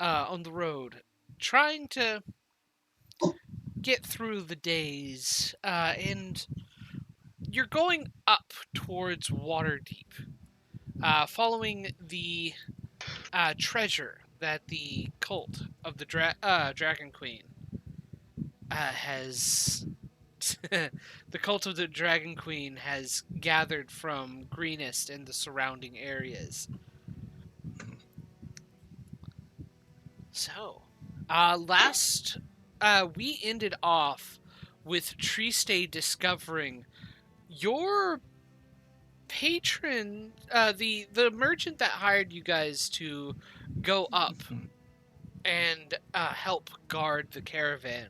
on the road, trying to get through the days, and you're going up towards Waterdeep, following the treasure that the cult of the Dragon Queen has. The cult of the Dragon Queen has gathered from Greenest and the surrounding areas. So, last we ended off with Triste discovering your patron, the merchant that hired you guys to go up and help guard the caravan,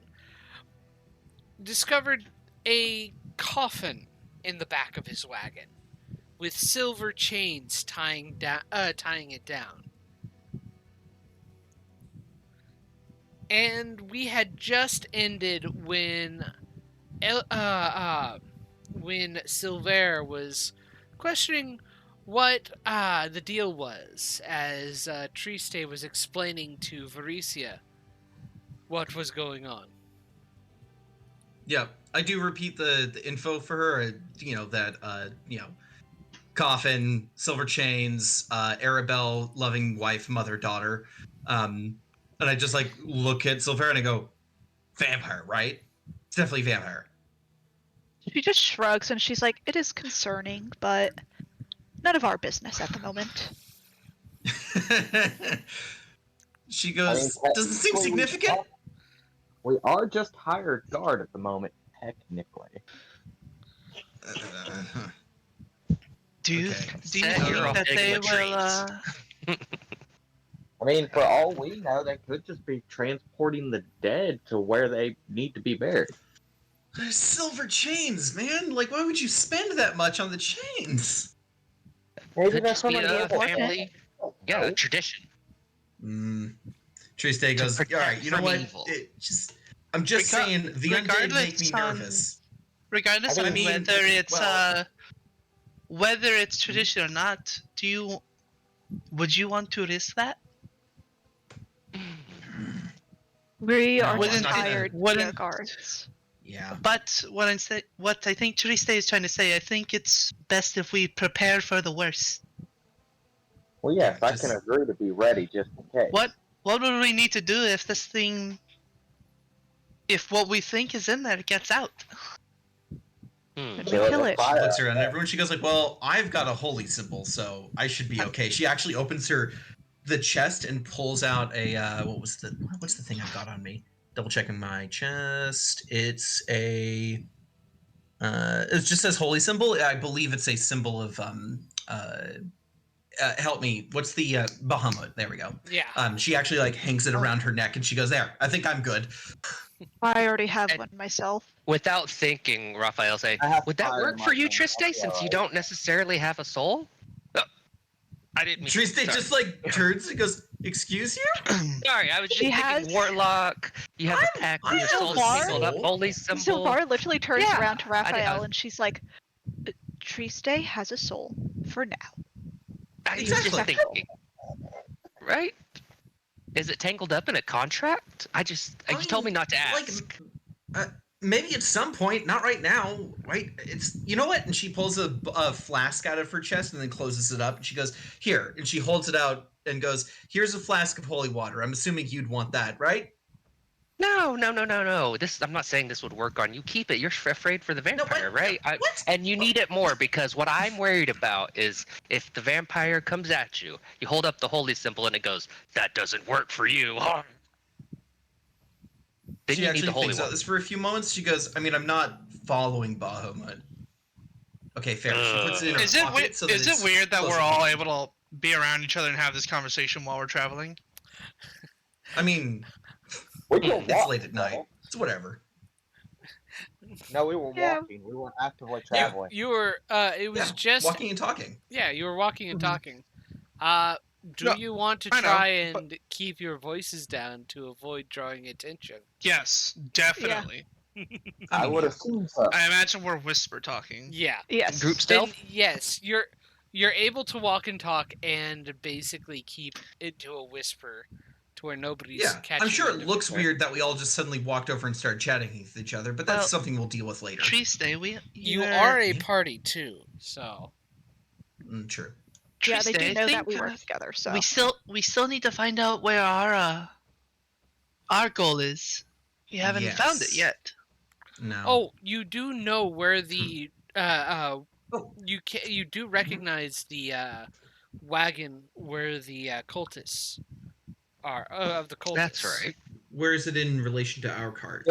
discovered a coffin in the back of his wagon with silver chains tying it down. And we had just ended when Silver was questioning what the deal was, as Triste was explaining to Varicia what was going on. Yeah, I do repeat the info for her. That coffin, silver chains, Arabelle, loving wife, mother, daughter. And I just look at Silver and I go, vampire, right? It's definitely vampire. She just shrugs and she's like, it is concerning, but none of our business at the moment. She goes, doesn't seem significant. We are just hired guard at the moment, technically. Do you think that they will? I mean, for all we know, they could just be transporting the dead to where they need to be buried. There's silver chains, man. Why would you spend that much on the chains? Maybe that's be a family. Yeah, a tradition. Triste goes, all right, you know what? I'm just saying, the undead make me nervous. Regardless of whether it's tradition or not, would you want to risk that? We are hired guards. Yeah. But what I think Triste is trying to say, I think it's best if we prepare for the worst. Well, yes, I can agree to be ready just in case. What would we need to do if this thing, if what we think is in there gets out? We kill it. She looks around at everyone. She goes well, I've got a holy symbol, so I should be okay. She actually opens the chest and pulls out a what's the thing I've got on me? Double checking my chest. It's a it just says holy symbol. I believe it's a symbol of help me. What's the Bahamut? There we go. Yeah. She actually hangs it around her neck and she goes, there, I think I'm good. I already have one myself. Without thinking, Raphael say, would that work for you, Triste, since you don't necessarily have a soul? I didn't mean Triste just turns and goes, excuse you? Sorry, I was just thinking warlock. You have a pack with your soul singled up, holy symbol. Silvar literally turns around to Raphael and she's like, Triste has a soul for now. I was just thinking. Right? Is it tangled up in a contract? You told me not to ask. Maybe at some point, not right now, right? You know what? And she pulls a flask out of her chest and then closes it up. And she goes, here. And she holds it out and goes, here's a flask of holy water. I'm assuming you'd want that, right? No. I'm not saying this would work on you. Keep it. You're afraid for the vampire, right? What? And you need it more because what I'm worried about is if the vampire comes at you, you hold up the holy symbol and it goes, that doesn't work for you. Then she you actually need the holy thinks about this for a few moments. She goes, I mean, I'm not following Bahamut. Okay, fair. She puts it in her pocket. Is it weird that we're all able to be around each other and have this conversation while we're traveling? I mean, it's late at night. It's whatever. No, we were walking. We weren't actively traveling. You were. It was just walking and talking. Yeah, you were walking and talking. Do you want to try and keep your voices down to avoid drawing attention? Yes, definitely. Yeah. I would assume so. I imagine we're whisper talking. Yeah. Yes. Group stealth? Then, yes, you're able to walk and talk and basically keep it to a whisper to where nobody's Yeah, catching. I'm sure wind it of looks weird that we all just suddenly walked over and started chatting with each other, but that's Well, something we'll deal with later. Triste, You you're- are a party too, so True. Yeah, they Triste, do I know that think, we work together, so. we still need to find out where our goal is. We haven't found it Yes. yet. No. Oh, you do know where the Oh. you do recognize the wagon where the cultists are of the cultists. That's right. Where is it in relation to our cart?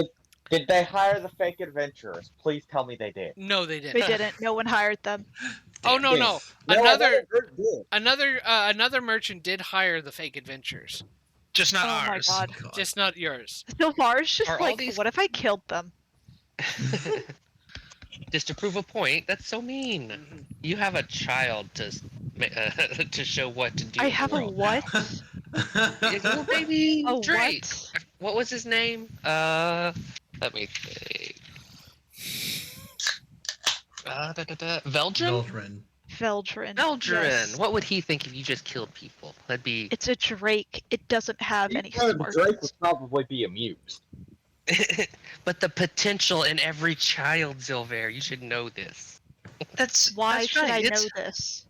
Did they hire the fake adventurers? Please tell me they did. No, they didn't. They didn't. No one hired them. Oh no, Yes. no. No, Another I did. another merchant did hire the fake adventurers, Just not Oh my ours. god. just not yours. So far, it's just Are all like, these- what if I killed them? Just to prove a point. That's so mean. Mhm. You have a child to to show what to do. I in the have a world. what? His little baby A Drake. what? What was his name? Let me think. Veldrin? Veldrin. Veldrin. Veldrin. Yes. What would he think if you just killed people? That'd be. It's a Drake. It doesn't have any Drake smarts. would probably be amused. But the potential in every child, Zilver, you should know this. Why that's should right. I know this?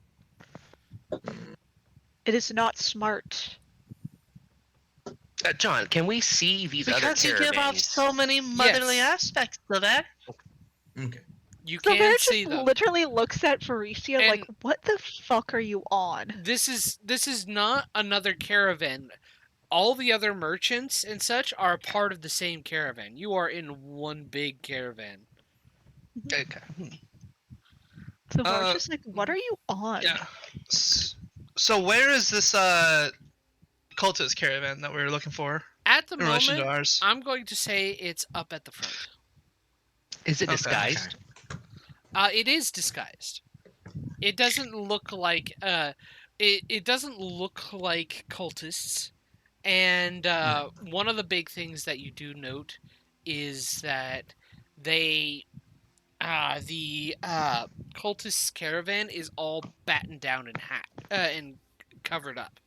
It is not smart. John, can we see these other Because you give off caravans? so many motherly Yes. aspects to that. Okay. You So can Bear see just them. literally looks at Faricia like, And- what the fuck are you on? This is not another caravan. All the other merchants and such are a part of the same caravan. You are in one big caravan. Okay. So Bear's Uh, just like, what are you on? Yeah. So where is this cultist caravan that we're looking for At the in relation to moment, ours? I'm going to say it's up at the front. Is it Okay. disguised? It is disguised. It doesn't look like it doesn't look like cultists. And one of the big things that you do note is that the cultists caravan is all battened down and covered up.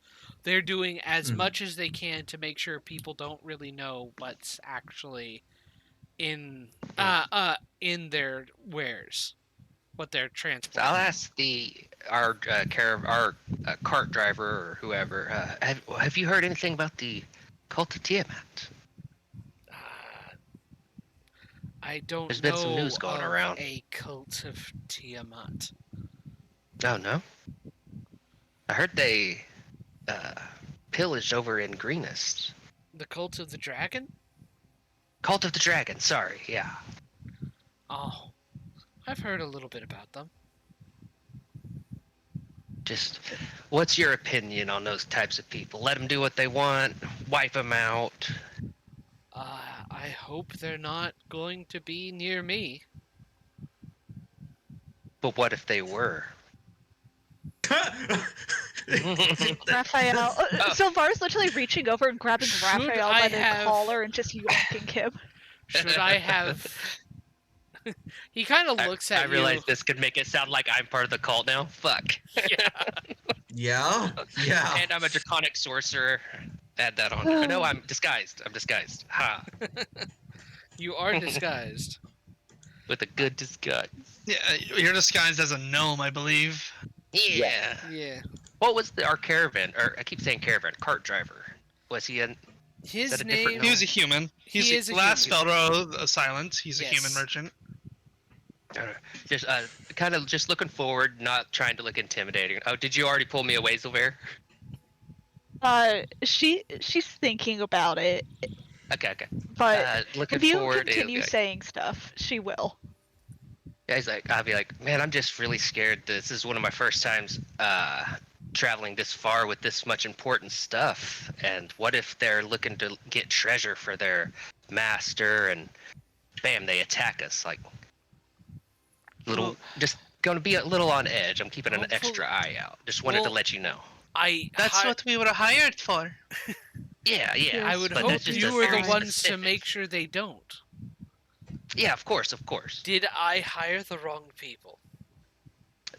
They're doing as Mhm. much as they can to make sure people don't really know what's actually in their wares, what they're So transporting. I'll ask our cart driver or whoever. Have you heard anything about the cult of Tiamat? I don't There's know been some news going of around. a cult of Tiamat. Oh no. I heard they pillaged over in Greenest. The cult of the dragon? Cult of the Dragon. Sorry. Yeah. Oh, I've heard a little bit about them. Just, what's your opinion on those types of people? Let them do what they want, wipe them out. I hope they're not going to be near me. But what if they were? Raphael. So Var's literally reaching over and grabbing Should Raphael I by the have- collar and just yanking him. Should I have? He kind of looks I at realize you. this could make it sound like I'm part of the cult now. Fuck. Yeah. Yeah. And I'm a draconic sorcerer. Add that on. I know I'm disguised. Ha. You are disguised. With a good disguise. Yeah, you're disguised as a gnome, I believe. Yeah. Yeah. What was our caravan? Or I keep saying caravan. Cart driver. Was he in? His that a different name. He was a human. He is a last human. spell silent. He's a human Yes. merchant. Just kind of just looking forward, not trying to look intimidating. Oh, did you already pull me away, Silver? She's thinking about it, Okay. but Looking if you forward. continue okay. saying stuff, she will. Yeah, I'll be like, man, I'm just really scared. This is one of my first times traveling this far with this much important stuff. And what if they're looking to get treasure for their master and bam, they attack us? Like, just going to be a little on edge. I'm keeping an Hopefully- extra eye out. Just wanted to Well, let you know. That's what we were hired for. Yeah. Yes. I would but hope that's just you a were the very ones to specific- make sure they don't. Yeah, of course. Did I hire the wrong people?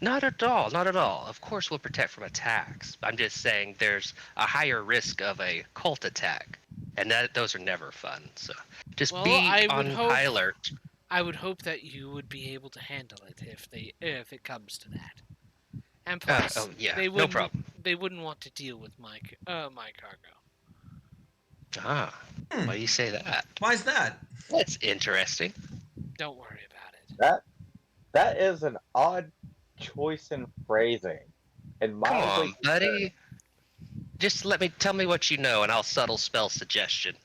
Not at all, not at all. Of course we'll protect from attacks. I'm just saying there's a higher risk of a cult attack. And those are never fun. So just Well, be on high alert. I would hope that you would be able to handle it if it comes to that. And plus, Oh yeah, they no wouldn't problem. they wouldn't want to deal with my cargo. Ah, Hmm. why do you say that? Why is that? That's interesting. Don't worry about it. That is an odd choice in phrasing. And Come mildly on, buddy. Just tell me what you know, and I'll subtle spell suggestion.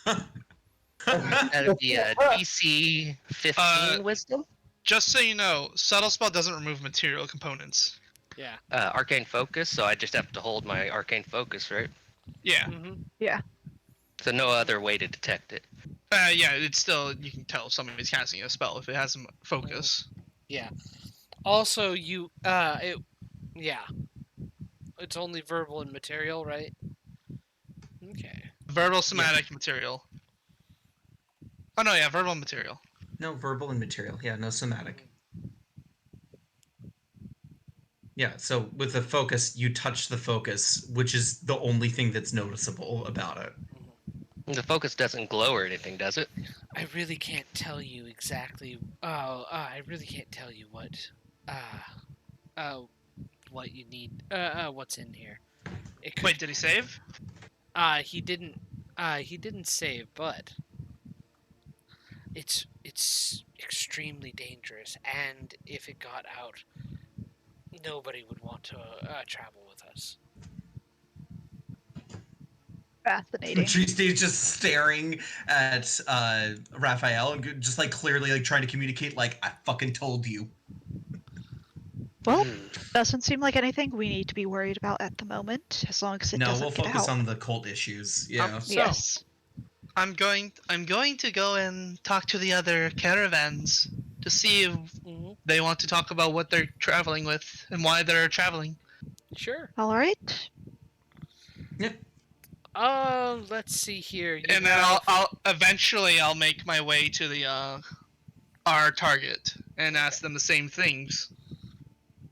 That'd be a DC 15 wisdom. Just so you know, subtle spell doesn't remove material components. Yeah. Arcane focus, so I just have to hold my arcane focus, right? Yeah. Mm-hmm. So no other way to detect it. Yeah, it's still, you can tell if somebody's casting a spell if it has some focus. Yeah. Also, it's only verbal and material, right? Okay. Verbal, somatic, material. Oh no, yeah, verbal and material. No verbal and material. Yeah, no somatic. Yeah, so with the focus, you touch the focus, which is the only thing that's noticeable about it. The focus doesn't glow or anything, does it? I really can't tell you exactly. I really can't tell you what you need. What's in here? It could, Wait, did he save? he didn't. He didn't save, but it's extremely dangerous, and if it got out, nobody would want to travel with us. Fascinating. Triste's just staring at Raphael and just like clearly like trying to communicate like, I fucking told you. Well, Hmm. doesn't seem like anything we need to be worried about at the moment, as long as it No, doesn't we'll get focus out. on the cult issues. Yeah. So- Yes. I'm going to go and talk to the other caravans to see if Mm-hmm. they want to talk about what they're traveling with and why they're traveling. Sure. All right. Let's see here. You And then have- I'll eventually make my way to the our target and ask them the same things.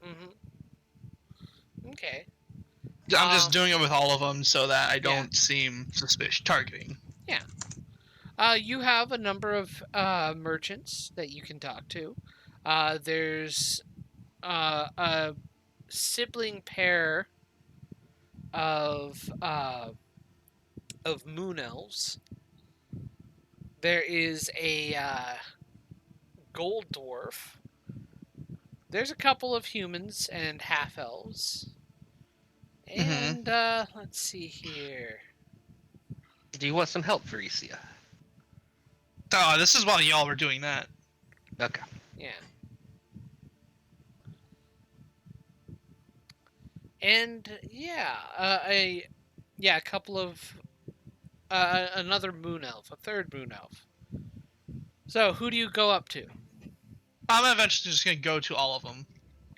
Mm-hmm. Okay. I'm just doing it with all of them so that I Yeah. don't seem suspicious targeting. You have a number of merchants that you can talk to. There's a sibling pair of moon elves. There is a gold dwarf. There's a couple of humans and half elves. And let's see here. Do you want some help, Felicia? Oh, this is while y'all were doing that. Okay. Yeah. And a couple of another moon elf, a third moon elf. So who do you go up to? I'm eventually just gonna go to all of them.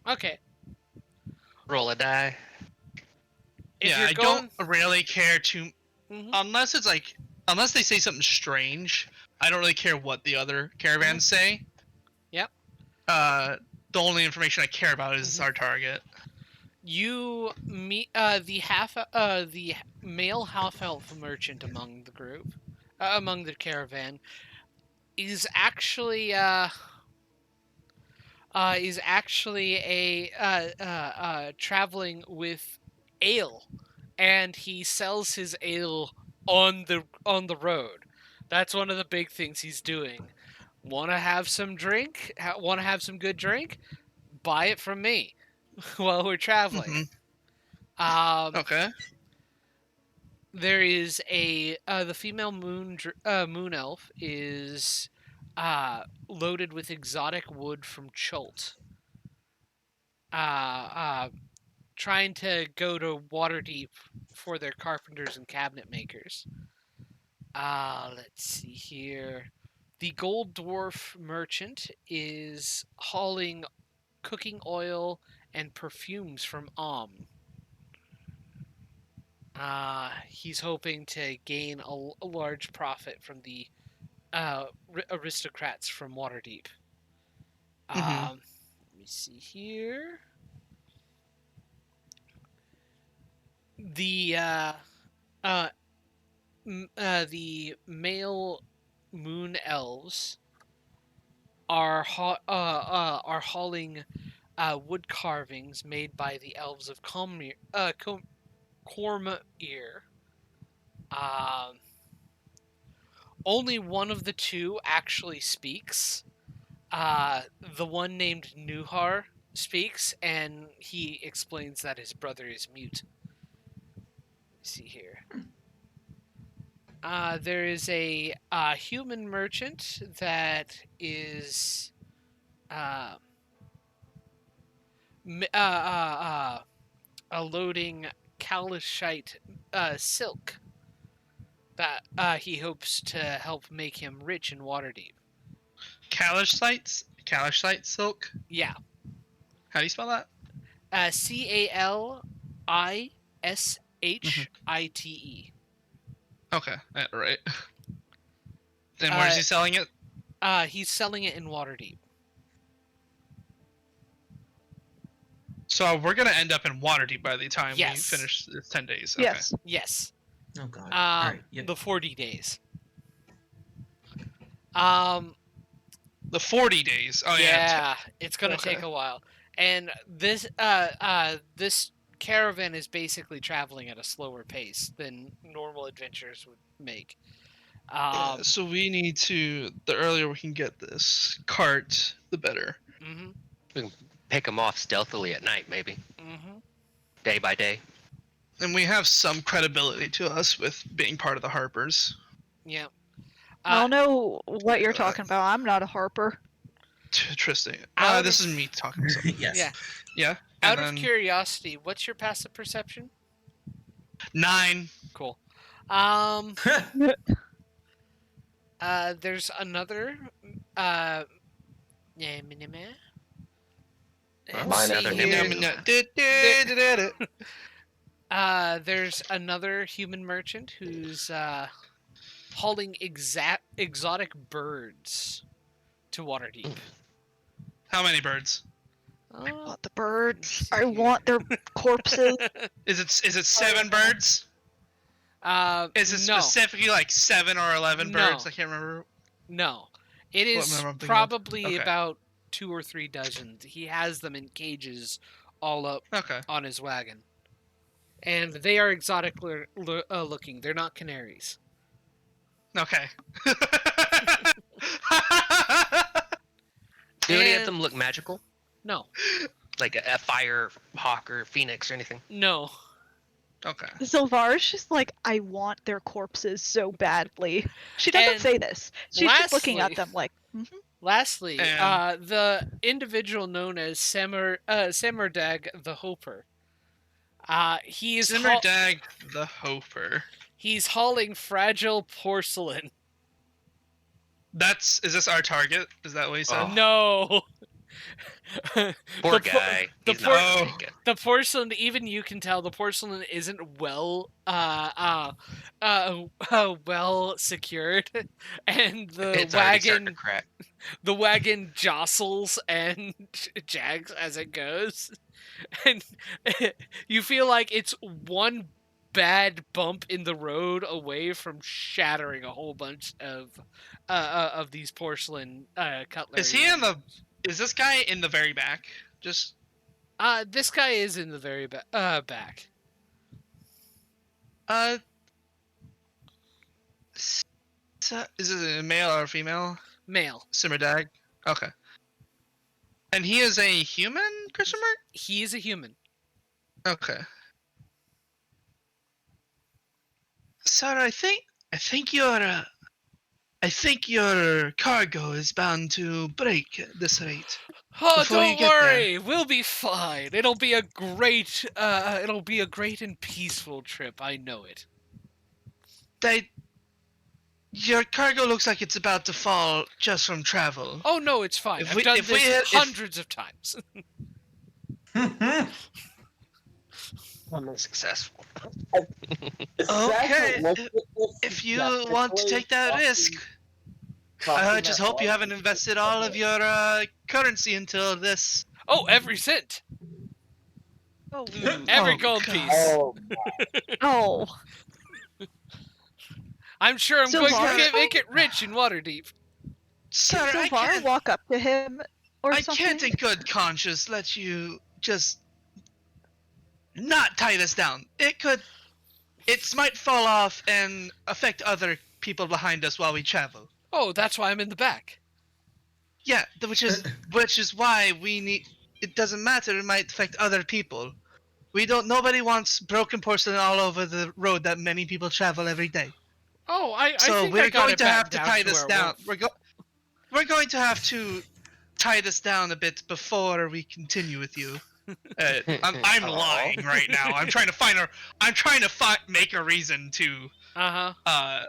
Okay. Roll a die. If Yeah, you're I going, don't really care too Mhm. unless they say something strange. I don't really care what the other caravans say. Yep. The only information I care about is Mhm. our target. You meet the male half elf merchant among the group, among the caravan, is actually traveling with ale, and he sells his ale on the road. That's one of the big things he's doing. Want to have some drink? Want to have some good drink? Buy it from me while we're traveling. Okay. There is the female moon elf is loaded with exotic wood from Chult. Trying to go to Waterdeep for their carpenters and cabinet makers. Let's see here. The gold dwarf merchant is hauling cooking oil and perfumes from he's hoping to gain a large profit from the aristocrats from Waterdeep. Mhm. Let me see here. The male moon elves are hauling wood carvings made by the elves of Cormyr. Only one of the two actually speaks. The one named Nuhar speaks, and he explains that his brother is mute. Let's see here. There is a human merchant that is loading Kalashite silk that he hopes to help make him rich in Waterdeep. Kalashite silk. Yeah. How do you spell that? Kalishite. Okay, right. Then where is he selling it? He's selling it in Waterdeep. So we're gonna end up in Waterdeep by the time Yes. we finish this 10 days. Okay. Yes. Yes. Oh god. All right. Yep. The 40 days. The 40 days. Oh yeah. It's gonna Okay. take a while. And this this caravan is basically traveling at a slower pace than normal adventurers would make. Yeah, so we need to. The earlier we can get this cart, the better. Mhm. Pick them off stealthily at night, maybe. Mhm. Day by day. And we have some credibility to us with being part of the Harpers. Yeah. I don't know what you're talking about. I'm not a harper. Tristan. Out This of- is me talking to someone. Yes. Yeah. Yeah. Out and of then curiosity, what's your passive perception? 9. Cool. There's another. Let's Mine see other here. name. There's another human merchant who's hauling exotic birds to Waterdeep. How many birds? I want the birds. I want their corpses. Is it 7 birds? Is it No, specifically like 7 or 11 No. birds? I can't remember. no. It What is number I'm thinking of? probably Okay. about 2 or 3 dozen. He has them in cages all up Okay. on his wagon. And they are exotic looking. They're not canaries. Okay. Do any of And- them look magical? No. Like a fire hawk or phoenix or anything? No. Okay. Sylvar's just like, I want their corpses so badly. She doesn't And say this. She's just looking at lastly- them like, Lastly, And- the individual known as Samerdag the Hoper. He's Simmerdag the Hoper. he's hauling fragile porcelain. Is this our target? Is that what you said? Oh. No. Poor The guy. the He's poor- not gonna make it. The porcelain, even you can tell, the porcelain isn't well secured, and It's already starting to wagon crack. the wagon jostles and jags as it goes, and you feel like it's one bad bump in the road away from shattering a whole bunch of these porcelain cutlery. Is this guy in the very back? Just This guy is in the very back. Is it a male or a female? Male. Simmerdag. Okay. And he is a human, Christopher? He is a human. Okay. Sir, I think your cargo is bound to break at this rate. Oh, Before you don't get there. worry. We'll be fine. It'll be a great and peaceful trip. I know it. Your cargo looks like it's about to fall just from travel. Oh no, it's fine. If I've we- done if we this had- if- hundreds of times. Successful. Okay, if you want to take that risk, I just hope you haven't invested all of your currency until this Oh, every cent. Oh. Every Oh, gold God. piece. Oh, Oh. I'm sure I'm going Sylvar- to make it rich in Waterdeep. Sir, Can I Sylvar can't. walk up to him or I something? can't in good conscience let you just not tie this down. It might fall off and affect other people behind us while we travel. Oh, that's why I'm in the back. Yeah, which is why we need. It doesn't matter. It might affect other people. Nobody wants broken porcelain all over the road that many people travel every day. Oh, I So think I we're got going it to back have to down tie to this our down. wolf. We're going to have to tie this down a bit before we continue with you. I'm Aw. lying right now. I'm trying to make a reason to Uh-huh.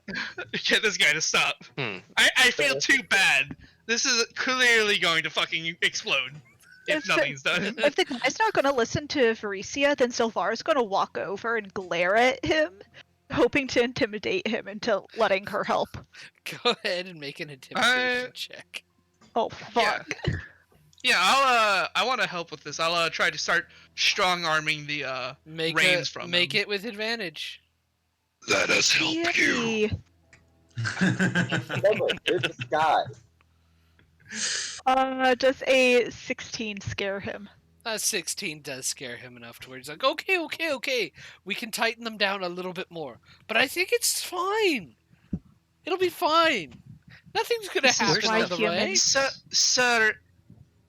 get this guy to stop. Hmm. I feel too bad. This is clearly going to fucking explode if If nothing's done. If the guy's not going to listen to Varesia, then Sylvar's going to walk over and glare at him, hoping to intimidate him into letting her help. Go ahead and make an intimidation check. Oh, fuck. Yeah, I want to help with this. I'll try to start strong arming the reins from Make him. it with advantage. Let us Yippee. Remember, they're disguised. Does a 16 scare him? 16 does scare him enough to where he's like, okay. We can tighten them down a little bit more. But I think it's fine. It'll be fine. Nothing's gonna This is happen why on the way. humans- Sir,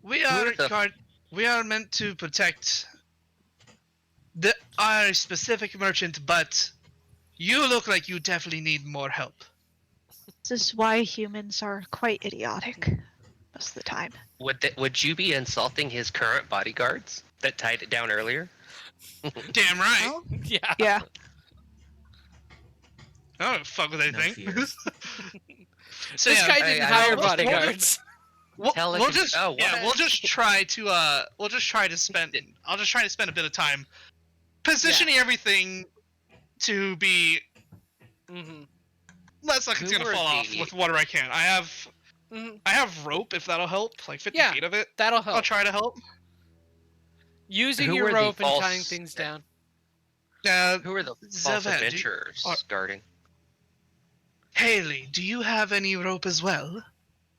we are the- we are meant to protect our specific merchant, but you look like you definitely need more help. This is why humans are quite idiotic most of the time. Would you be insulting his current bodyguards that tied it down earlier? Damn right. Well, Yeah. yeah. I don't fuck with No anything. fears. So This yeah, guy didn't hire bodyguards. We'll Telekinetic- just oh, yeah, what? we'll just try to spend. I'll just try to spend a bit of time positioning everything to be Mm-hmm. less like it's Who gonna were fall off the- with whatever I can. I Mm-hmm. have rope if that'll help, like 50 Yeah. feet of it. That'll I'll help. try to help. Using Who your were the rope and false- tying things down. Who are the false Zavan, adventurers guarding? Haley, do you have any rope as well?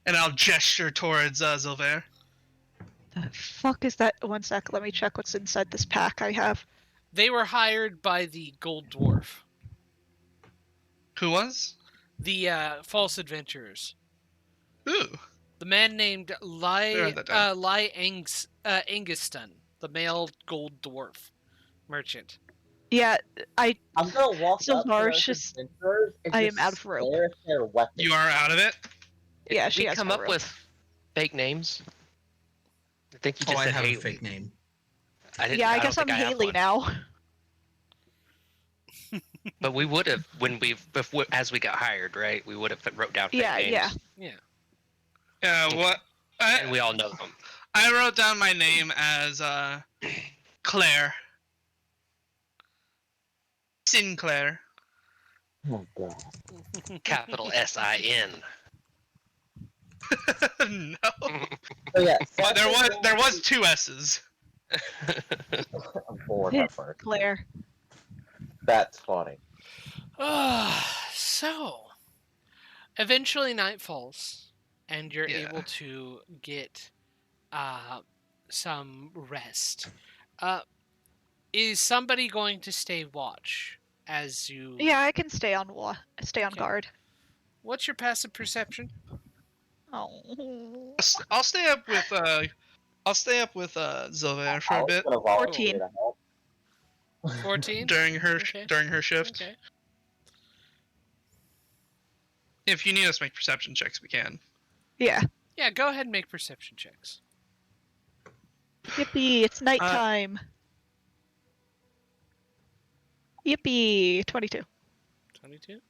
And I'll gesture towards Zilver. The fuck is that? One sec, let me check what's inside this pack I have. They were hired by the Gold Dwarf. Who was? The false adventurers. Ooh. The man named write that down. Anguston, the male gold dwarf merchant. Yeah, I'm gonna walk So up to Lars those just- adventurers and I just am out of rope. stare at their weapons. You are out of it? Yeah, Did she we has come no up rope. with fake names? I think you Oh, just I said have Haley. a fake name. Yeah, I guess I'm don't think I have Haley one. now. But we would have as we got hired, right? We would have wrote down fake Yeah, names. yeah. Yeah. Yeah, what? And we all know them. I wrote down my name as Claire. Sinclair. Oh god. Capital S-I-N. No. So yeah, But there was two S's. Lord have mercy. Claire. That's funny. So, eventually night falls, and you're Yeah. able to get some rest. Is somebody going to stay watch as you? Yeah, I can stay on Okay. guard. What's your passive perception? Oh. I'll stay up with Zilver for I a was bit gonna volunteer 14. to help. 14? during her Okay. during her shift. Okay. If you need us to make perception checks, we can. Yeah. Yeah, go ahead and make perception checks. Yippee, it's nighttime. Yippee, 22. 22?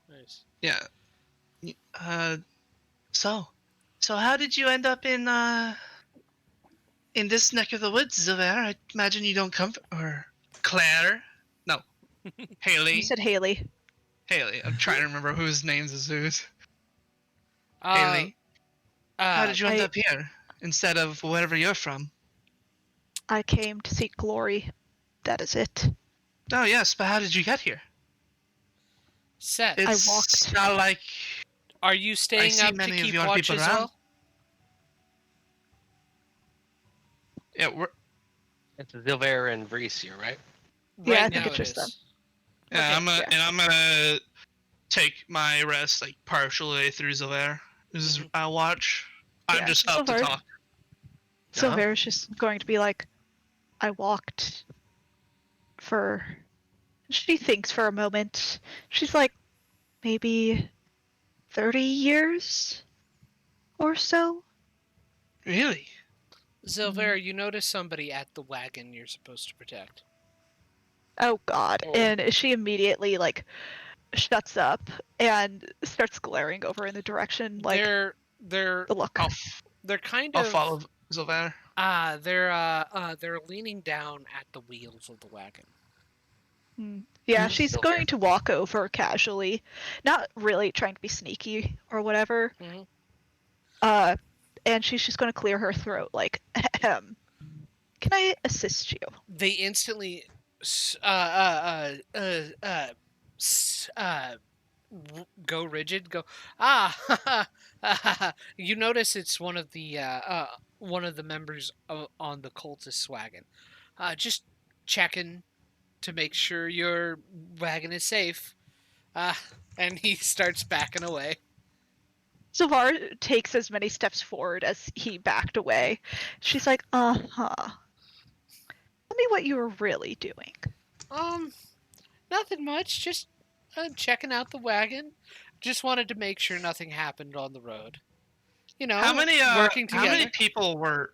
Nice. Yeah. So how did you end up in this neck of the woods, Zilver? I imagine you don't come or Claire? No. Haley. You said Haley. Haley. I'm trying to remember whose names is whose. Uh, Haley. How did you end I- up here instead of wherever you're from? I came to seek glory. That is it. Oh yes, but how did you get here? Seth, I It's walked. not like are you staying see up to many of keep your watch people as around. well? yeah, we're, It's Zilver and Vreesia, right? Yeah, I Right think now it's it just them. is. yeah, Okay, I'm gonna take my rest like partially through Zilver. This is I'll watch. I'm Yeah, just up to Silver. talk. Silver is just going to be like, I walked for. She thinks for a moment. She's like, maybe 30 years or so. Really? Zilver, you notice somebody at the wagon you're supposed to protect. Oh God! Oh. And she immediately like shuts up and starts glaring over in the direction like They're the look. they're kind I'll of follow Zilver. they're leaning down at the wheels of the wagon. Yeah, Mhm. she's Silver. going to walk over casually, not really trying to be sneaky or whatever. Mhm. And she's just going to clear her throat like, ahem. Can I assist you? They instantly go rigid. Go you notice it's one of the members on the cultist wagon. Just checking to make sure your wagon is safe. Uh, and he starts backing away. Savar takes as many steps forward as he backed away. She's like, uh-huh. Tell me what you were really doing. Nothing much. Just checking out the wagon. Just wanted to make sure nothing happened on the road. You know, working How many together. people were?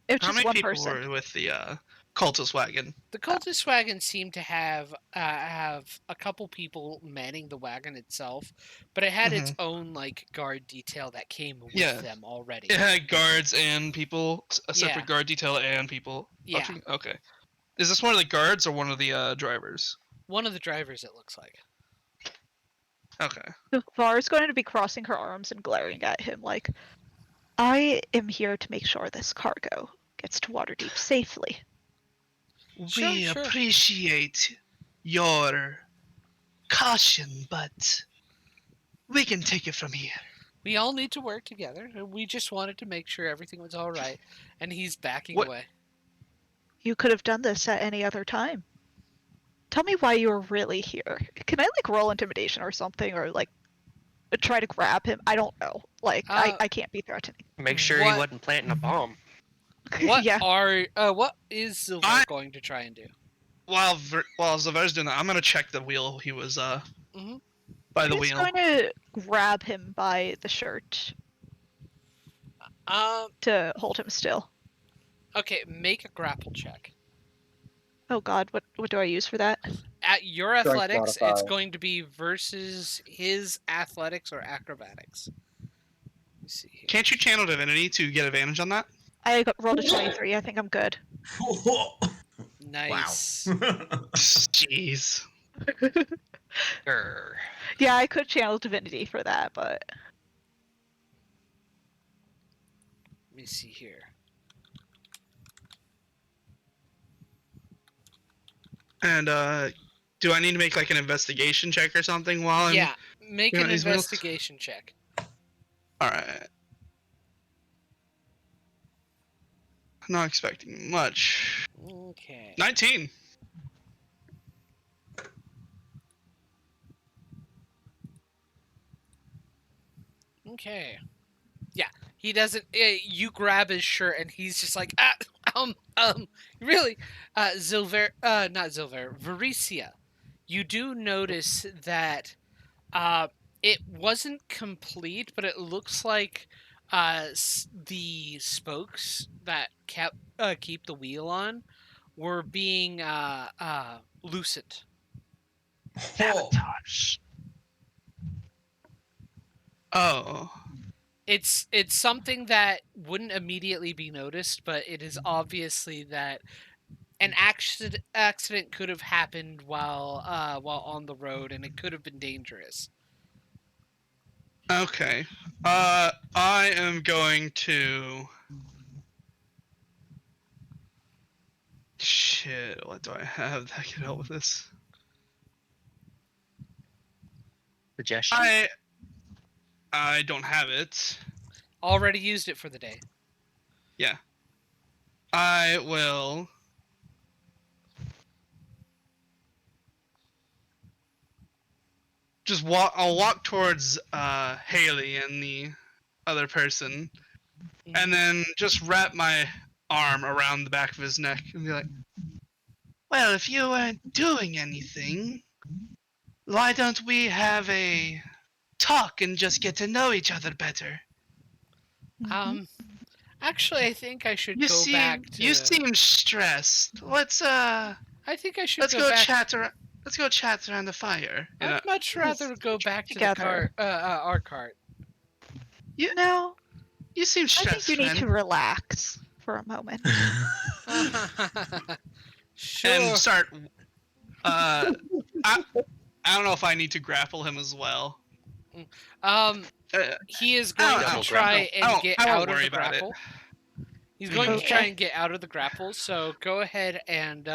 It was How just many one people person. were with the cultist wagon? The cultist wagon seemed to have a couple people manning the wagon itself, but it had its own like guard detail that came with Yeah. them already. It had guards and people, a separate Yeah. guard detail and people. Yeah. Okay. Is this one of the guards or one of the drivers? One of the drivers, it looks like. Okay. Savar is going to be crossing her arms and glaring at him like, I am here to make sure this cargo gets to Waterdeep safely. Sure, We sure. appreciate your caution, but we can take it from here. We all need to work together. And we just wanted to make sure everything was all right. And he's backing What- away. You could have done this at any other time. Tell me why you were really here. Can I like roll intimidation or something, or like try to grab him? I don't know. Like I can't be threatening. Make sure he What- wasn't planting a bomb. What Yeah. what is Silver I- going to try and do? While Zavar's doing that, I'm gonna check the wheel. He was Mhm. by the He's wheel. going to grab him by the shirt Um. to hold him still. Okay, make a grapple check. Oh God, what do I use for that? At your Strength athletics, it's modifier. going to be versus his athletics or acrobatics. Let's see here. Can't you channel divinity to get advantage on that? Rolled a 23. I think I'm good. Nice. Jeez. Grr. Yeah, I could channel divinity for that, but Let me see here. And do I need to make like an investigation check or something while I'm? Yeah, make doing an these wheels? investigation check. All right. Not expecting much. Okay. 19. Okay. Yeah, he doesn't. You grab his shirt, and he's just like, really, Zilver, not Zilver, Varicia. You do notice that, it wasn't complete, but it looks like, the spokes that keep the wheel on, were being loosened. Sabotage. Oh. It's something that wouldn't immediately be noticed, but it is obviously that an accident could have happened while on the road, and it could have been dangerous. Okay. I am going to. Shit, what do I have that can help with this? Suggestion? I don't have it. Already used it for the day. Yeah. I will. Just walk. I'll walk towards Haley and the other person, and then just wrap my arm around the back of his neck and be like, "Well, if you weren't doing anything, why don't we have a talk and just get to know each other better?" Actually, I think I should You go seem back to. you seem stressed. Let's I think I should let's go go back. chat around. Let's go chat around the fire. You know, I'd much rather go back to the together. cart, our cart. No, you seem I stressed. think you need friend. to relax for a moment. Sure. And start. I don't know if I need to grapple him as well. He is going to Double try and get I won't out of worry the about it. grapple. He's going to Okay. try and get out of the grapple. So go ahead and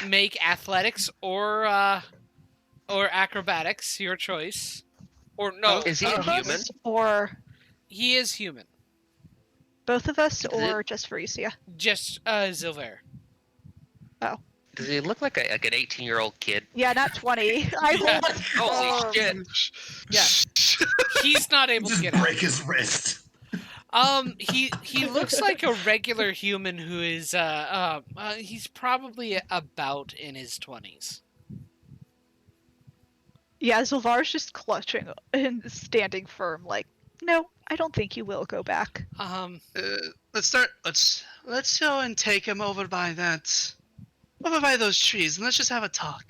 make athletics or acrobatics, your choice. Or no, Is he Both a of human? us, or he is human. both of us, it- or just Felicia? Just Zilver. Does he look like an 18-year-old kid? Yeah, not 20. I Yeah. Holy shit! Yeah. He's not able to Just get out. break his wrist. He looks like a regular human who is he's probably about in his 20s. Yeah, Zilvar's just clutching and standing firm, like, no, I don't think you will go back. Let's go and take him over by those trees, and let's just have a talk.